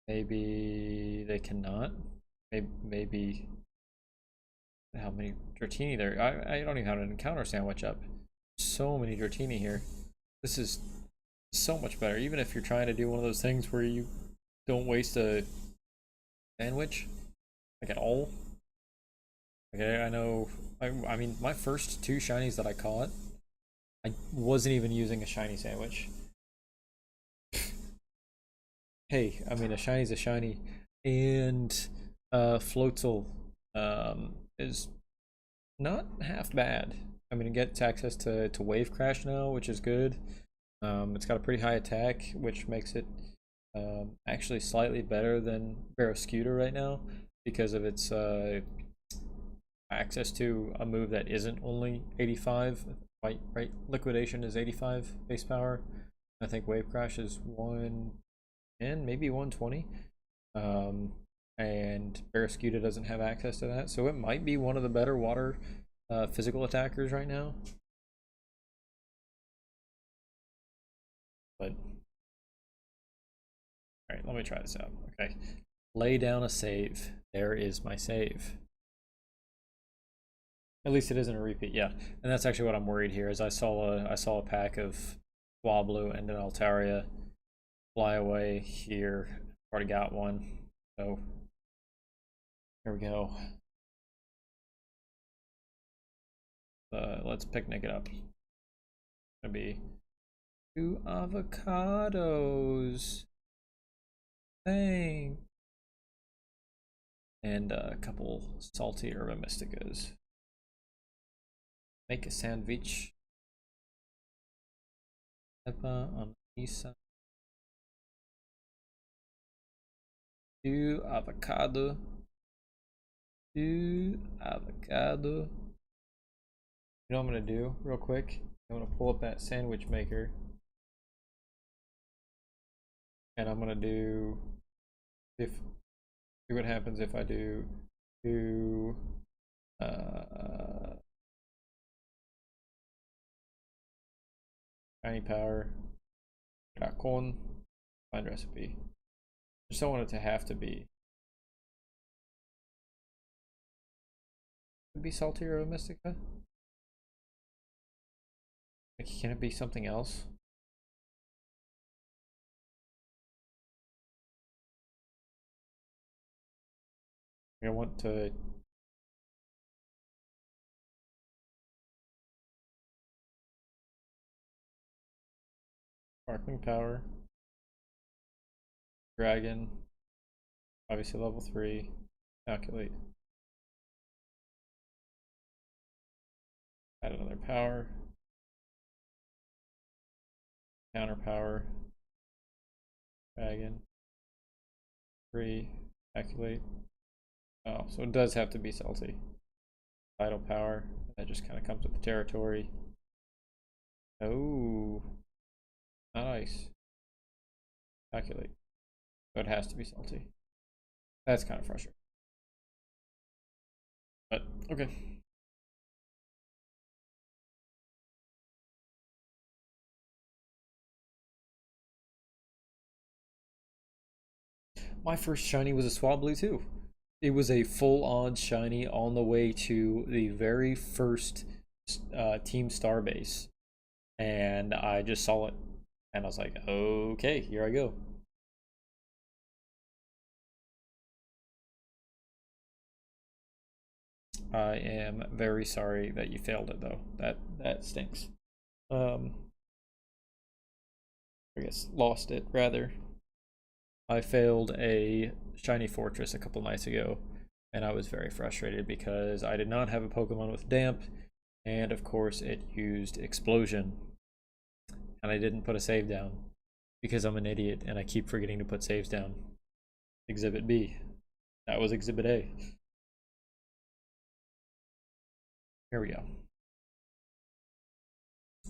maybe they cannot. Maybe how many Dratini there? I don't even have an encounter sandwich up. So many Dratini here. This is so much better. Even if you're trying to do one of those things where you don't waste a sandwich, like at all. Okay, I know. I mean, my first two shinies that I caught, I wasn't even using a shiny sandwich. Hey, I mean, a shiny's a shiny, and Floatzel is not half bad. I mean, it gets access to Wave Crash now, which is good. It's got a pretty high attack, which makes it actually slightly better than Barroscuda right now because of its access to a move that isn't only 85. Right? Liquidation is 85 base power. I think Wave Crash is 110, maybe 120. And Barroscuda doesn't have access to that, so it might be one of the better water physical attackers right now. But alright, let me try this out. Okay. Lay down a save. There is my save. At least it isn't a repeat, yeah. And that's actually what I'm worried here. Is I saw a pack of Swablu and an Altaria fly away here. Already got one. So here we go. Let's picnic it up. It's gonna be 2 avocados. Dang. And a couple salty herba mysticas. Make a sandwich. Pepper on the east side. 2 avocado. 2 avocado. You know what I'm gonna do real quick? I'm gonna pull up that sandwich maker. And I'm gonna see what happens if I do 2 tiny power dragon, find recipe. Just don't want it to have to be. Could be salty or mystica. Like, can it be something else? I want to sparkling power, dragon, obviously level 3, calculate, add another power, counter power, dragon, 3, calculate. Oh, so it does have to be salty. Vital power, that just kind of comes with the territory. Oh, nice. Calculate. So it has to be salty. That's kind of frustrating. But, okay. My first shiny was a Swablu too. It was a full-on shiny on the way to the very first Team Starbase. And I just saw it. And I was like, okay, here I go. I am very sorry that you failed it though. That stinks. I guess lost it rather. I failed a shiny fortress a couple nights ago, and I was very frustrated because I did not have a Pokemon with damp, and of course it used explosion, and I didn't put a save down because I'm an idiot and I keep forgetting to put saves down. Exhibit B. That was Exhibit A. Here we go.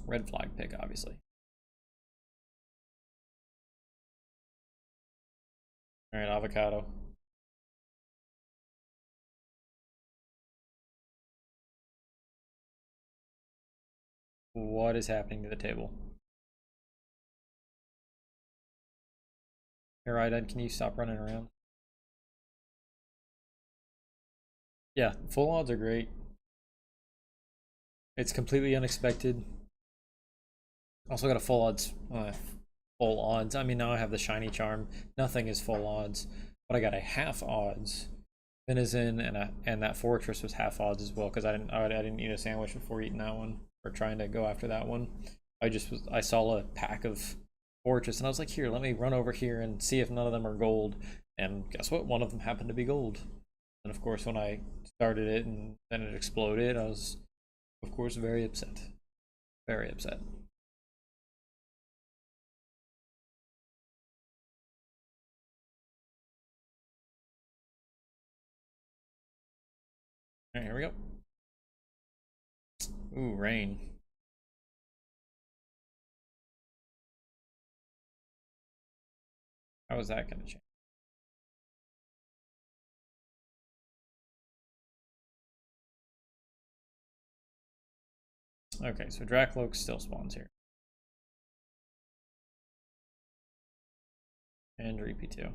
Red flag pick, obviously. Alright, avocado. What is happening to the table? Alright, can you stop running around? Yeah, full odds are great. It's completely unexpected. Also got a full odds. Full odds. I mean, now I have the shiny charm. Nothing is full odds, but I got a half odds venison, and that fortress was half odds as well because I didn't eat a sandwich before eating that one or trying to go after that one. I saw a pack of fortress and I was like, here, let me run over here and see if none of them are gold. And guess what? One of them happened to be gold. And of course, when I started it and then it exploded, I was, of course, very upset. Very upset. All right, here we go. Ooh, rain. How is that going to change? Okay, so Dracloak still spawns here. And Reapy too.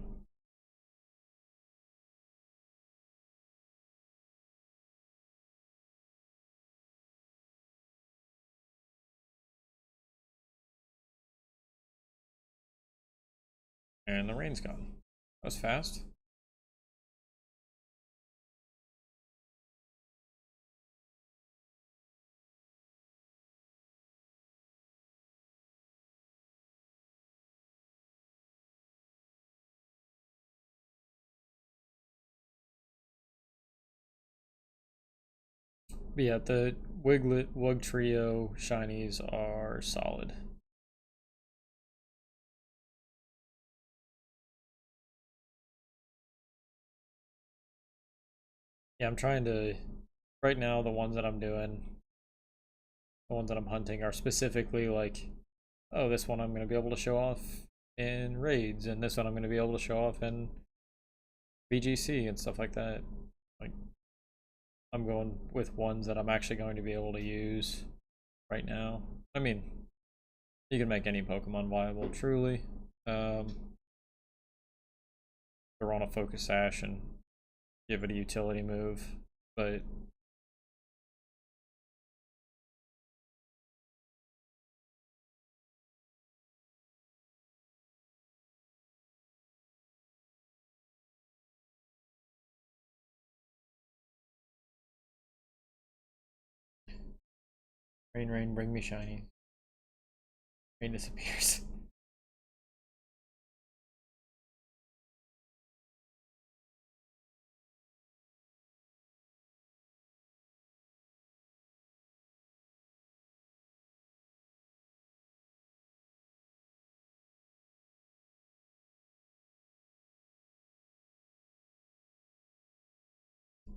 And the rain's gone. That was fast. But yeah, the Wiglet, Wug Trio shinies are solid. Yeah, I'm trying to, right now, the ones that I'm doing, the ones that I'm hunting are specifically like, oh, this one I'm going to be able to show off in raids, and this one I'm going to be able to show off in VGC and stuff like that. Like, I'm going with ones that I'm actually going to be able to use right now. I mean, you can make any Pokemon viable, truly. They're on a Focus Sash and give it a utility move, but rain, rain, bring me shiny. Rain disappears.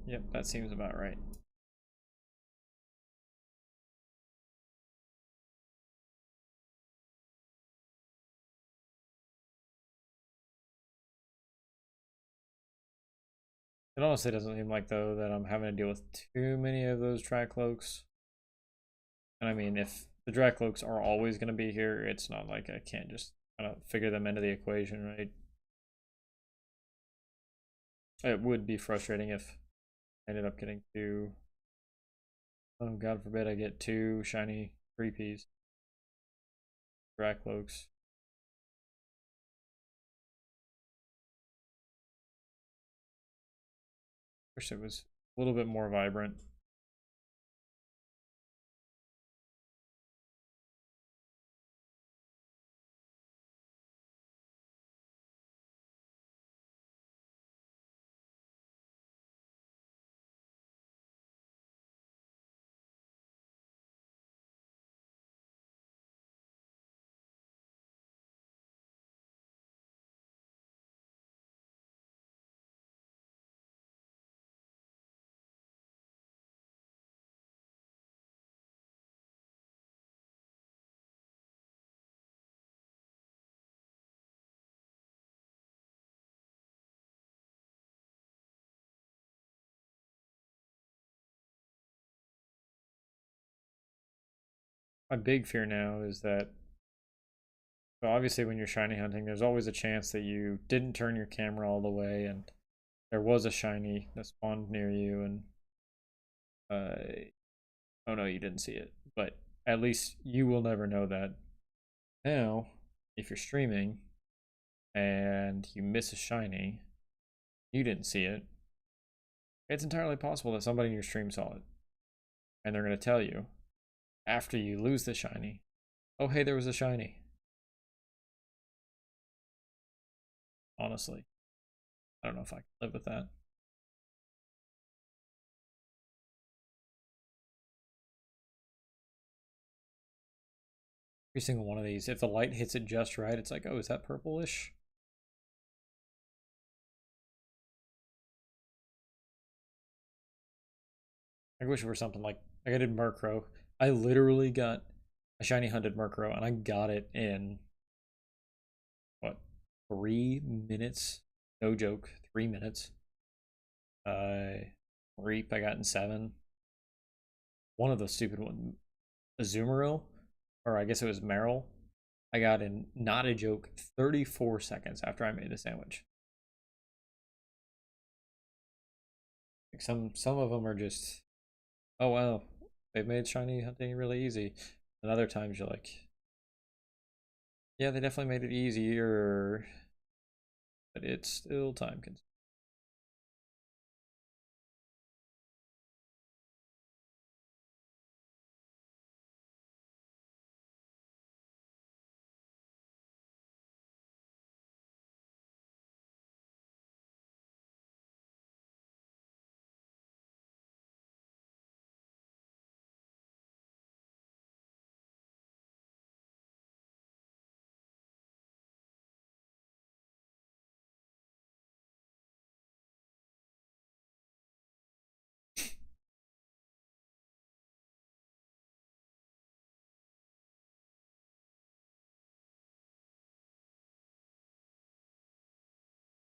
Yep, that seems about right. It honestly doesn't seem like, though, that I'm having to deal with too many of those Dracloaks. And I mean, if the Dracloaks are always going to be here, it's not like I can't just kind of figure them into the equation, right? It would be frustrating if I ended up getting two. Oh, God forbid I get two shiny creepies. Dracloaks. Wish a little bit more vibrant. My big fear now is that, well, obviously when you're shiny hunting, there's always a chance that you didn't turn your camera all the way and there was a shiny that spawned near you and oh no, you didn't see it. But at least you will never know that. Now, if you're streaming and you miss a shiny, you didn't see it, it's entirely possible that somebody in your stream saw it. And they're going to tell you after you lose the shiny, oh hey, there was a shiny. Honestly, I don't know if I can live with that. Every single one of these, if the light hits it just right, it's like, oh, is that purplish? I wish it were something like I did Murkrow. I literally got a shiny hunted Murkrow and I got it in what, 3 minutes? No joke, 3 minutes. Reap I got in 7. One of those stupid ones, Azumarill, or I guess it was Meryl, I got in, not a joke, 34 seconds after I made the sandwich. Like some of them are just, oh wow, they've made shiny hunting really easy. And other times you're like, yeah, they definitely made it easier, but it's still time consuming.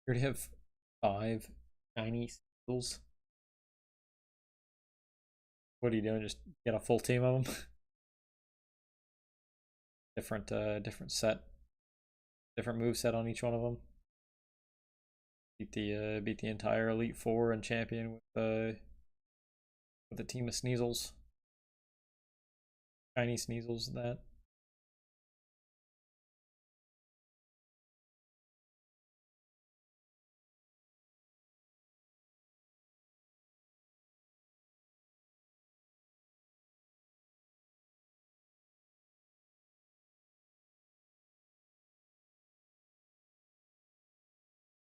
You already have 5 shiny skills. What are you doing? Just get a full team of them? Different set, different move set on each one of them. Beat the entire Elite Four and champion with a team of Sneasels. Shiny Sneasels, that.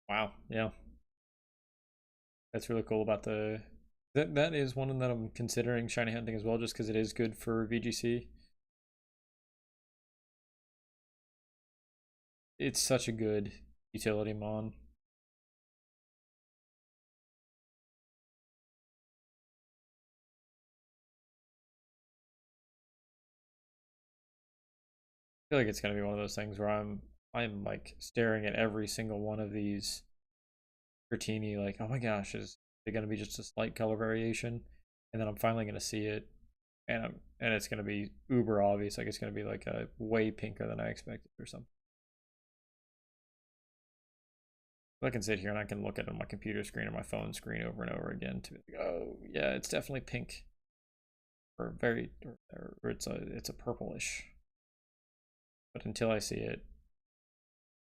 Wow, yeah. That's really cool about the that is one that I'm considering shiny hunting as well, just because it is good for VGC. It's such a good utility mon. I feel like it's gonna be one of those things where I'm like staring at every single one of these Dratini, like, oh my gosh, is it gonna be just a slight color variation? And then I'm finally gonna see it, and it's gonna be uber obvious, like it's gonna be like a way pinker than I expected or something. I can sit here and I can look at it on my computer screen or my phone screen over and over again to be like, oh yeah, it's definitely pink, or very, or it's a purplish. But until I see it,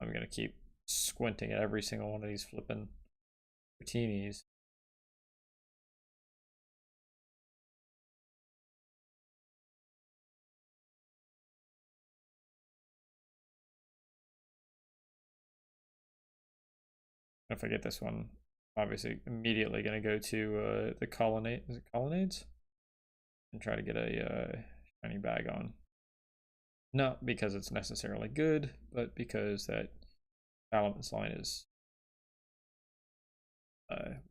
I'm gonna keep squinting at every single one of these flipping Ratinis. If I get this one, obviously immediately gonna go to the colonnade. Is it colonnades? And try to get a shiny bag on. Not because it's necessarily good, but because that Element's line is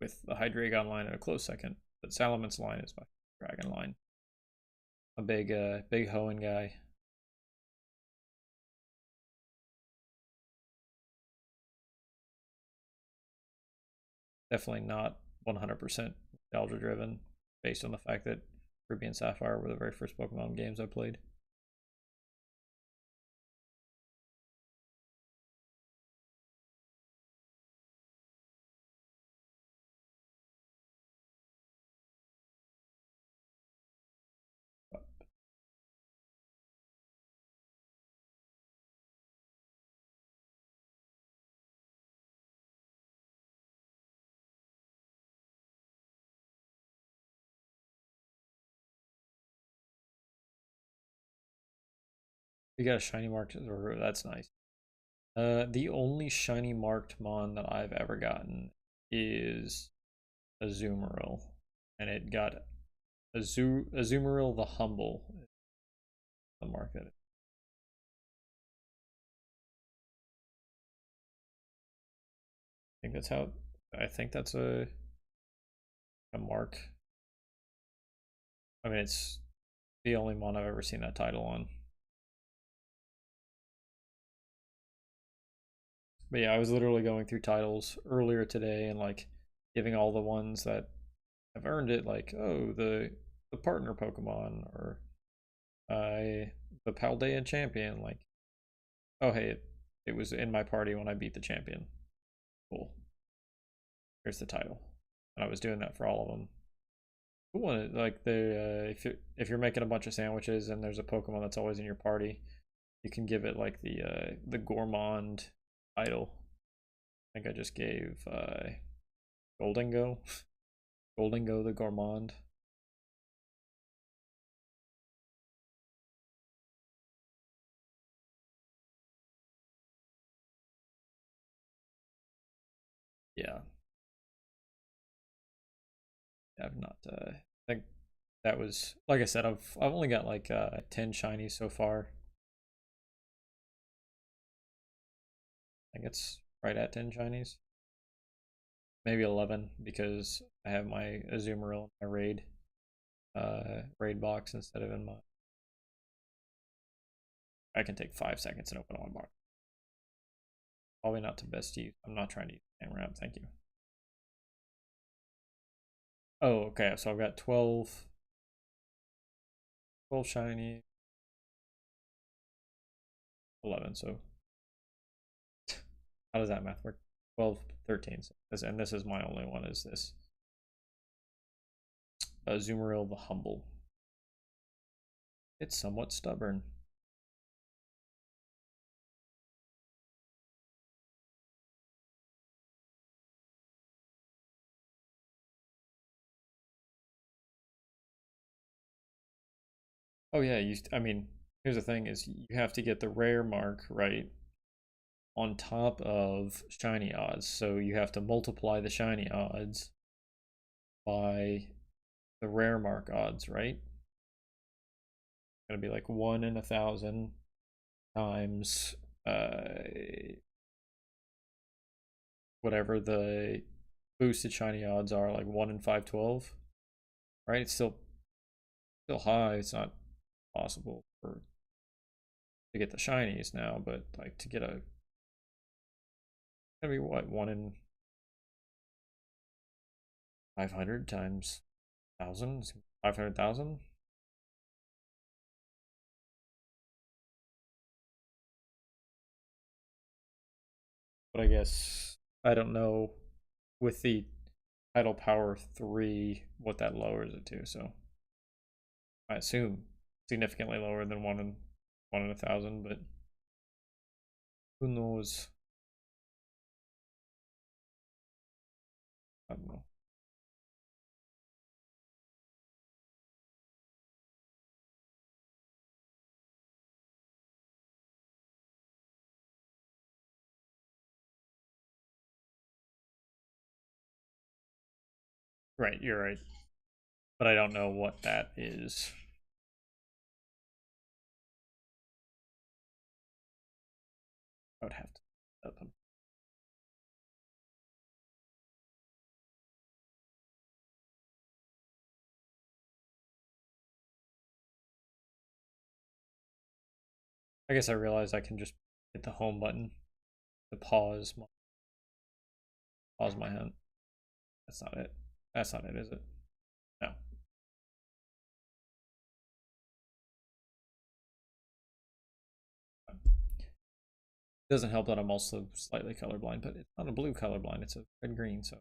with the Hydreigon line at a close second. But Salaman's line is my dragon line. A big Hoenn guy. Definitely not 100% nostalgia driven, based on the fact that Ruby and Sapphire were the very first Pokemon games I played. You got a shiny marked, that's nice. The only shiny marked mon that I've ever gotten is Azumarill, and it got Azumarill the Humble. The market. I think that's how. I think that's a mark. I mean, it's the only mon I've ever seen that title on. But yeah, I was literally going through titles earlier today and like giving all the ones that have earned it, like oh the partner Pokemon or the Paldean champion. Like oh hey, it was in my party when I beat the champion. Cool. Here's the title, and I was doing that for all of them. Cool. Like the if you're making a bunch of sandwiches and there's a Pokemon that's always in your party, you can give it like the gourmand title. I think I just gave Goldingo. Goldingo the gourmand. Yeah. I've not I think that was like I said, I've only got like 10 shinies so far. I think it's right at 10 shinies. Maybe 11 because I have my Azumarill in my raid box instead of in my. I can take 5 seconds and open all my box. Probably not the best use. I'm not trying to use camera app, thank you. Oh, okay, so I've got 12 shiny, 11, so how does that math work? 12, 13, so and this is my only one, is this Azumarill the Humble. It's somewhat stubborn. Oh yeah, I mean, here's the thing is you have to get the rare mark right on top of shiny odds. So you have to multiply the shiny odds by the rare mark odds, right? It's gonna be like 1 in 1,000 times whatever the boosted shiny odds are, like 1 in 512, right? It's still high. It's not possible to get the shinies now, but like to get a, gonna be what, 1 in 500 times 1,000, 500,000. But I guess I don't know with the tidal power 3 what that lowers it to, so I assume significantly lower than 1 in 1,000, but who knows? I don't know. Right, you're right. But I don't know what that is. I would have to set them. I guess I realized I can just hit the home button to pause my hunt. That's not it. That's not it, is it? No. It doesn't help that I'm also slightly colorblind, but it's not a blue colorblind, it's a red green, so.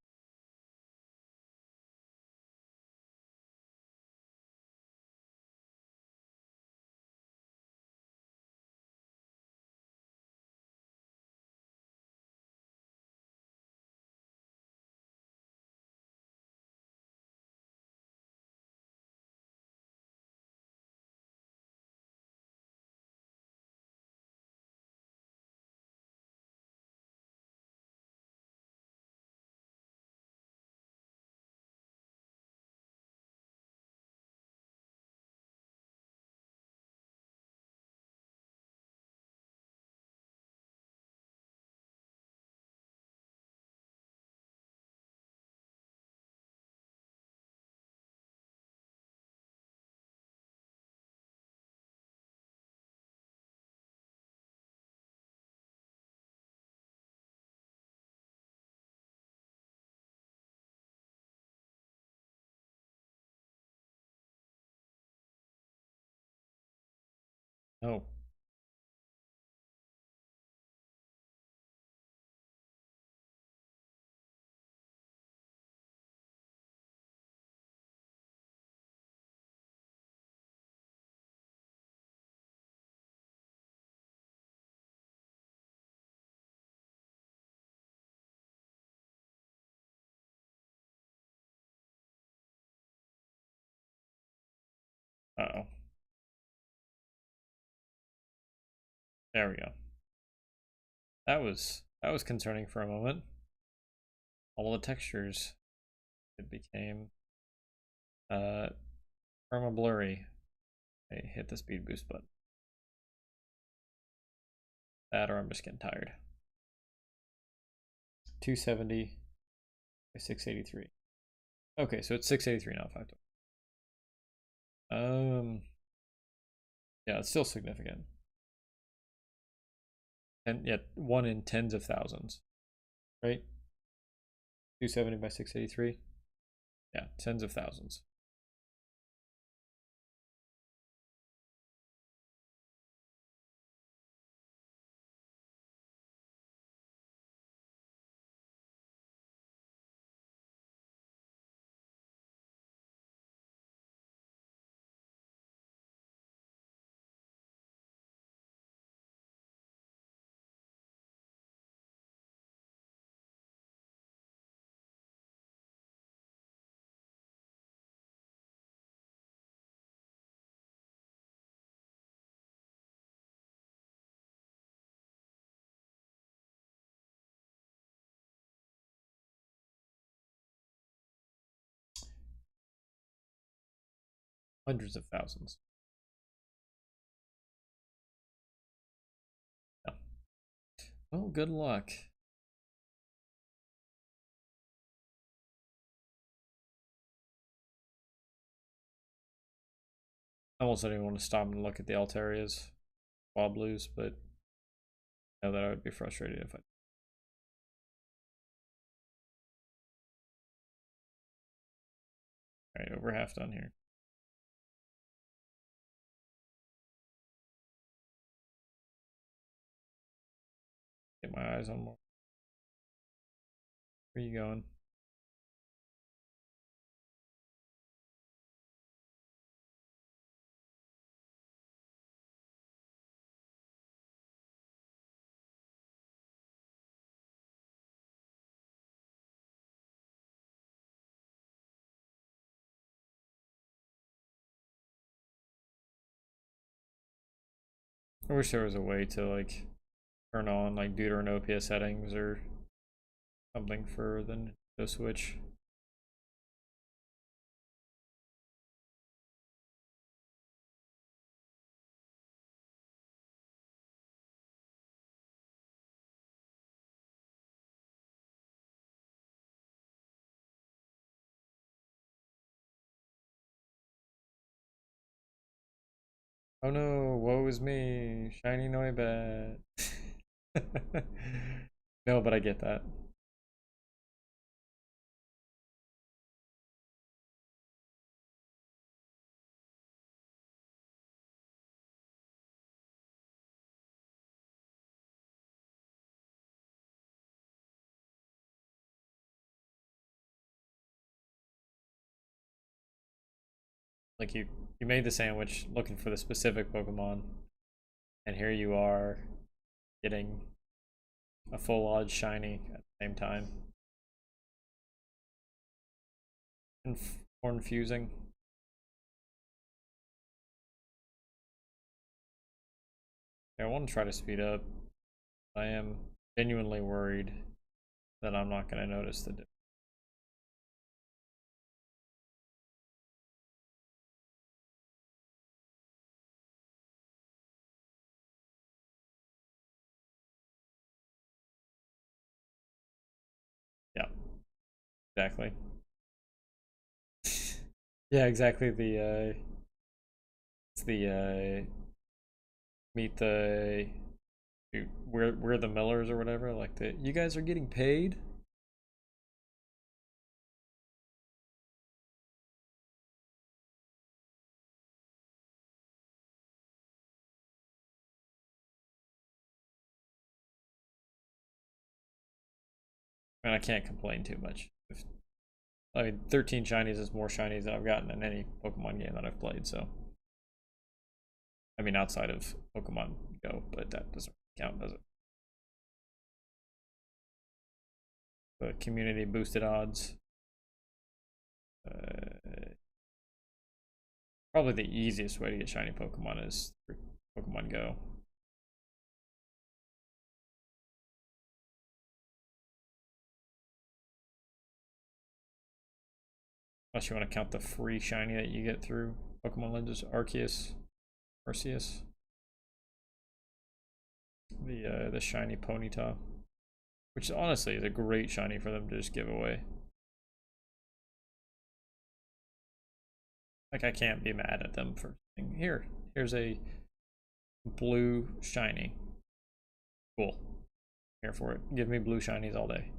Oh. Uh-oh. There we go. That was concerning for a moment. All the textures, it became perma blurry. I hit the speed boost button. That or I'm just getting tired. 270 by 683. Okay, so it's 683 now, 5. Yeah, it's still significant. And yet 1 in tens of thousands, right? 270 by 683. Yeah, tens of thousands. Hundreds of thousands. Yeah. Well, good luck. I almost didn't even want to stop and look at the Altaria's wild blues, but I know that I would be frustrated if I. Alright, over half done here. Get my eyes on more. Where are you going? I wish there was a way to like turn on like Deuteranopia settings or something for the Nintendo Switch. Oh no, woe is me. Shiny Noibat. No, but I get that. Like you made the sandwich looking for the specific Pokemon, and here you are getting a full odd shiny at the same time. And corn fusing. Yeah, I want to try to speed up. I am genuinely worried that I'm not going to notice the difference. Yeah, exactly. Yeah, exactly. It's the meet the we're the Millers or whatever. Like the you guys are getting paid. And I can't complain too much. I mean, 13 shinies is more shinies than I've gotten in any Pokemon game that I've played. So I mean, outside of Pokemon Go, but that doesn't count, does it? The community boosted odds. Uh, Probably the easiest way to get shiny Pokemon is through Pokemon Go. Unless you want to count the free shiny that you get through Pokemon Legends Arceus. The shiny Ponyta. Which honestly is a great shiny for them to just give away. Like I can't be mad at them for saying, here's a blue shiny. Cool. Here for it. Give me blue shinies all day.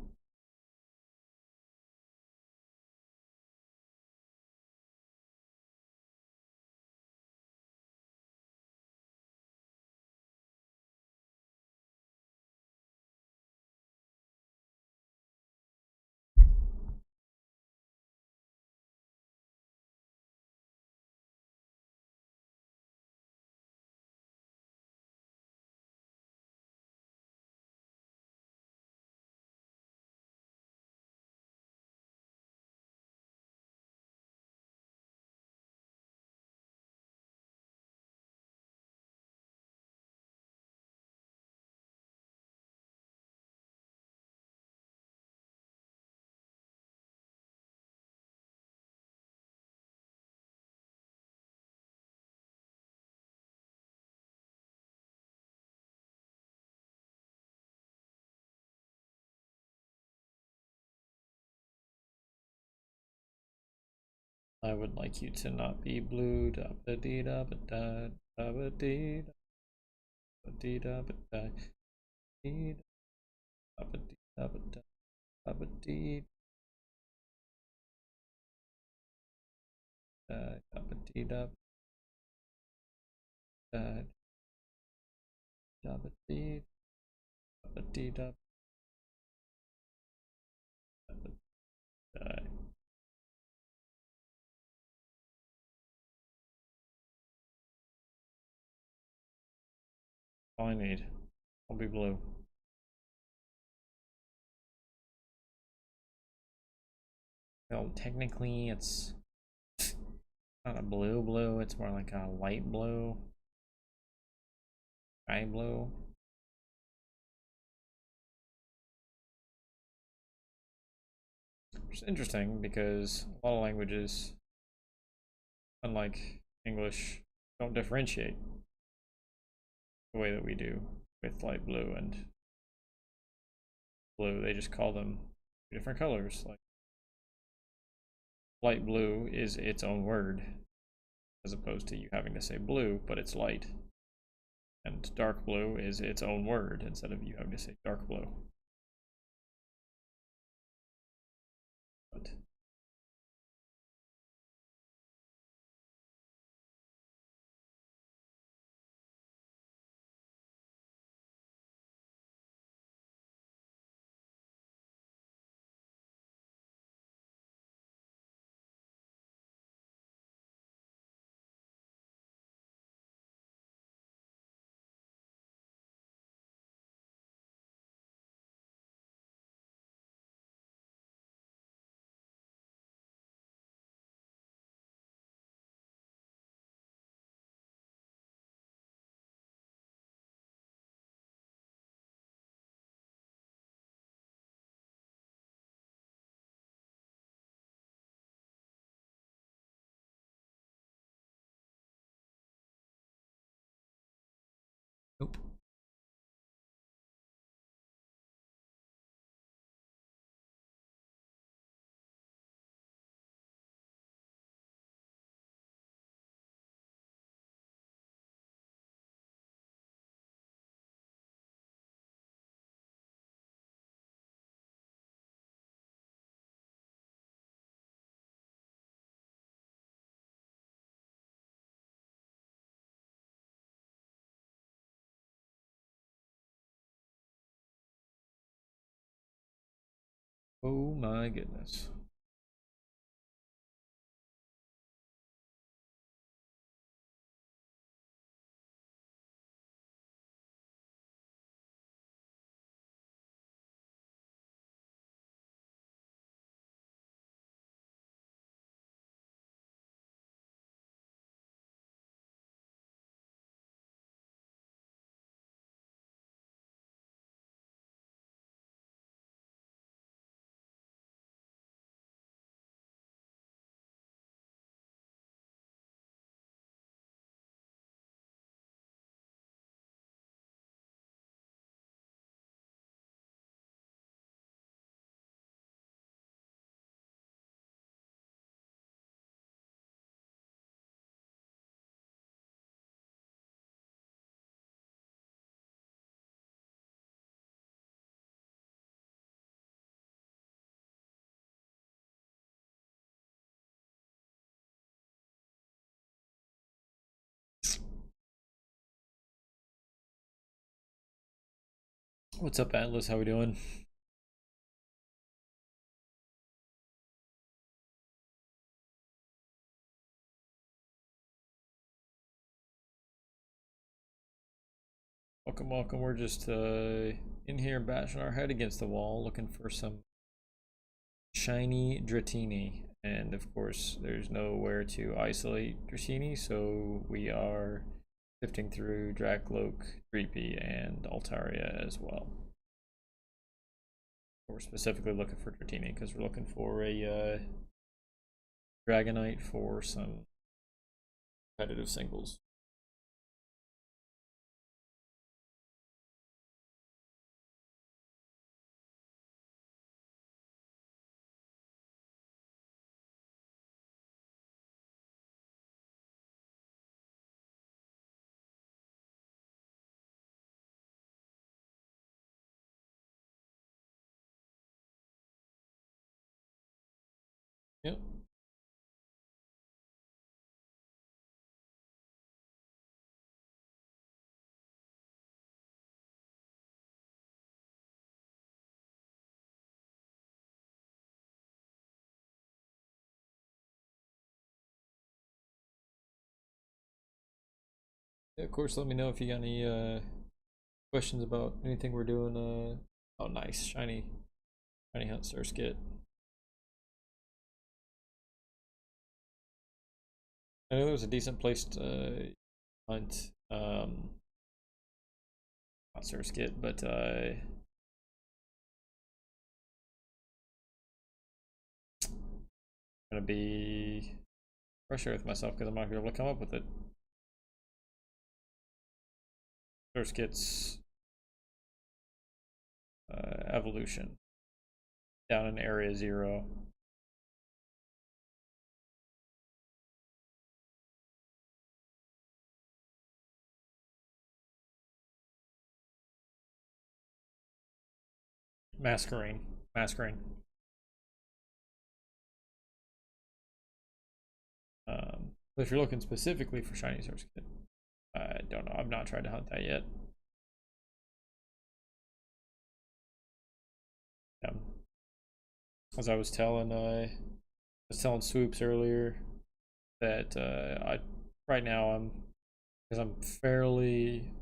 I would like you to not be blue. Da ba dee da ba da da ba dee da ba dee da ba da dee da ba dee da ba da da ba dee da da ba dee da da da ba dee da ba dee da ba da. All I need. I'll be blue. Well, technically, it's not a blue, it's more like a light blue, sky blue. Which is interesting because a lot of languages, unlike English, don't differentiate the way that we do with light blue and blue. They just call them different colors. Like light blue is its own word. as opposed to you having to say blue, but it's light. And dark blue is its own word instead of you having to say dark blue. But nope. Oh my goodness. What's up, Atlas? How we doing? Welcome, welcome. We're just in here bashing our head against the wall looking for some shiny Dratini. And of course, there's nowhere to isolate Dratini, so we are sifting through Dracloak, Dreepy, and Altaria as well. We're specifically looking for Dratini because we're looking for a dragonite for some competitive singles. Yep. Yeah, of course, let me know if you got any questions about anything we're doing. Oh, nice, shiny hunt Surskit. I know it was a decent place to hunt. Not Surskit, but gonna be frustrated with myself because I'm not gonna be able to come up with it. Surskit's evolution down in Area 0. Masquerain. Masquerain. But if you're looking specifically for shiny source kit, I don't know. I've not tried to hunt that yet. As I was telling Swoops earlier that right now I'm fairly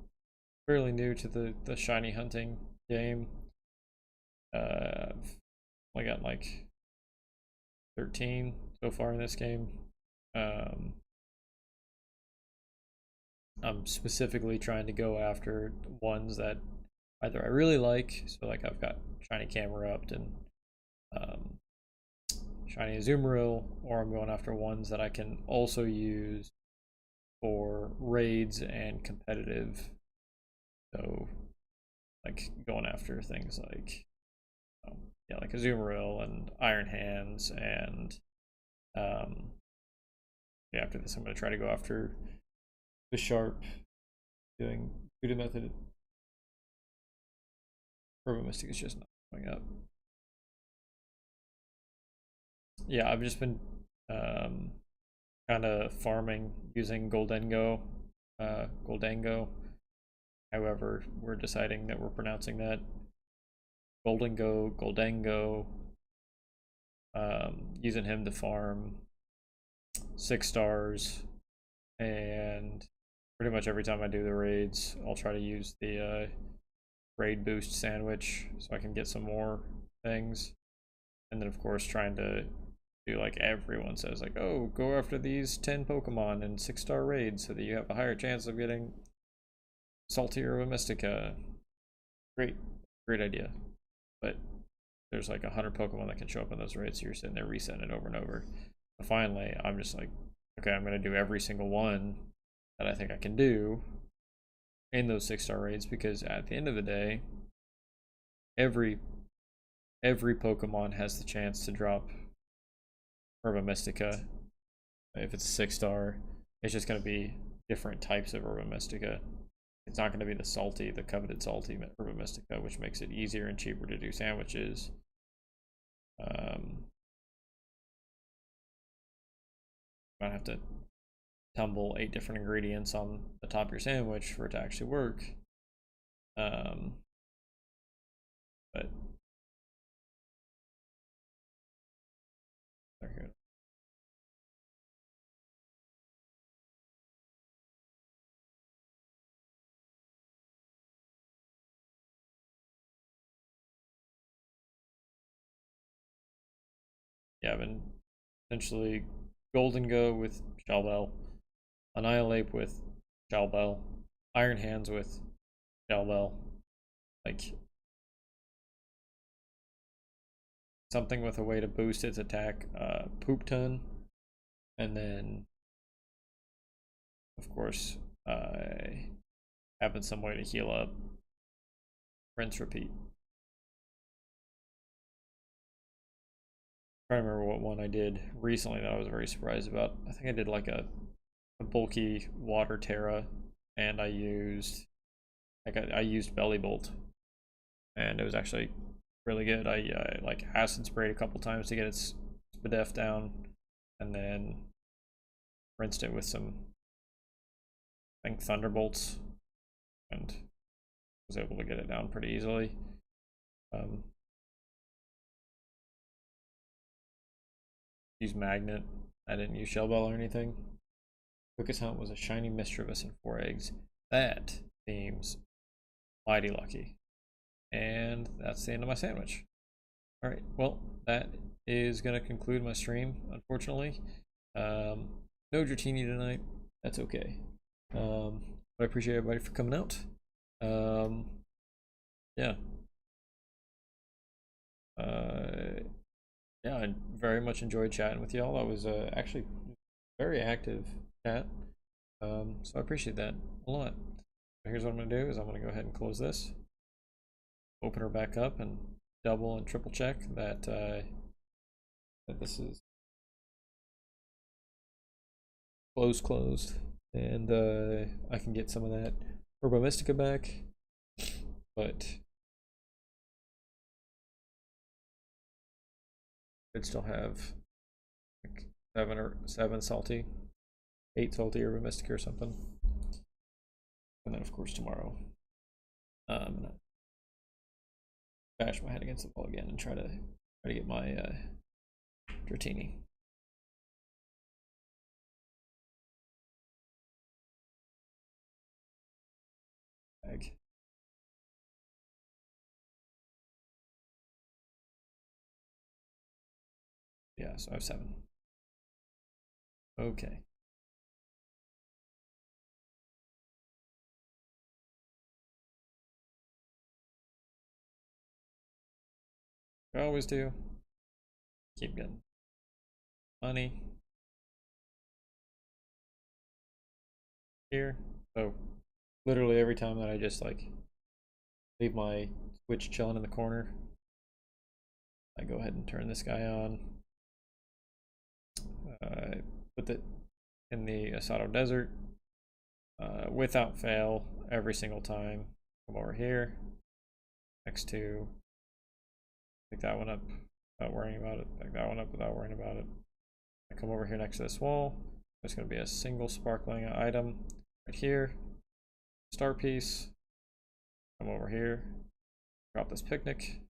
new to the shiny hunting game. I've only got like 13 so far in this game. I'm specifically trying to go after ones that either I really like, so like I've got shiny Camerupt and shiny Azumarill, or I'm going after ones that I can also use for raids and competitive. So like going after things like yeah, like Azumarill and Iron Hands, and yeah, after this I'm going to try to go after the Sharp, doing Buddha method. Turbo Mystic is just not going up. Yeah, I've just been kind of farming using Goldengo. However, we're deciding that we're pronouncing that Goldengo. Using him to farm 6 stars, and pretty much every time I do the raids, I'll try to use the raid boost sandwich so I can get some more things. And then of course trying to do like everyone says, like, oh, go after these 10 Pokemon in 6-star raids so that you have a higher chance of getting Saltier of a Mystica. Great idea. But there's like 100 Pokemon that can show up in those raids, so you're sitting there resetting it over and over. But finally, I'm just like, okay, I'm going to do every single one that I think I can do in those 6-star raids, because at the end of the day, every Pokemon has the chance to drop Herba Mystica. If it's a 6-star, it's just going to be different types of Herba Mystica. It's not going to be the coveted salty Herba Mystica, which makes it easier and cheaper to do sandwiches. Might have to tumble 8 different ingredients on the top of your sandwich for it to actually work. But here. Yeah, I've been essentially Goldengo with Shellbell, Annihilate with Shellbell, Iron Hands with Shellbell, like something with a way to boost its attack, Poop Ton, and then of course having some way to heal up. Rinse, repeat. I don't remember what one I did recently that I was very surprised about. I think I did like a bulky water Terra, and I used Belly Bolt, and it was actually really good. I like acid sprayed a couple times to get its Spadef down, and then rinsed it with some, I think, Thunderbolts, and was able to get it down pretty easily. Use Magnet. I didn't use Shellbell or anything. Quickest hunt was a shiny Mischievous and 4 eggs. That seems mighty lucky. And that's the end of my sandwich. Alright, well, that is going to conclude my stream, unfortunately. No Dratini tonight. That's okay. But I appreciate everybody for coming out. Yeah. Yeah, I very much enjoyed chatting with y'all. That was actually very active chat. So I appreciate that a lot. Here's what I'm going to do is I'm going to go ahead and close this. Open her back up and double and triple check that that this is closed, and I can get some of that Herba Mystica back. But Could still have like seven salty, 8 salty or mystic or something. And then of course tomorrow, I'm gonna bash my head against the wall again and try to get my Dratini. Bag. Yeah, so I have 7. Okay. I always do. Keep getting money. Here. So literally every time that I just like leave my Switch chilling in the corner, I go ahead and turn this guy on. Put it in the Asado Desert without fail every single time. Come over here next to, pick that one up without worrying about it. Pick that one up without worrying about it. I come over here next to this wall. There's going to be a single sparkling item right here. Star piece. Come over here. Drop this picnic.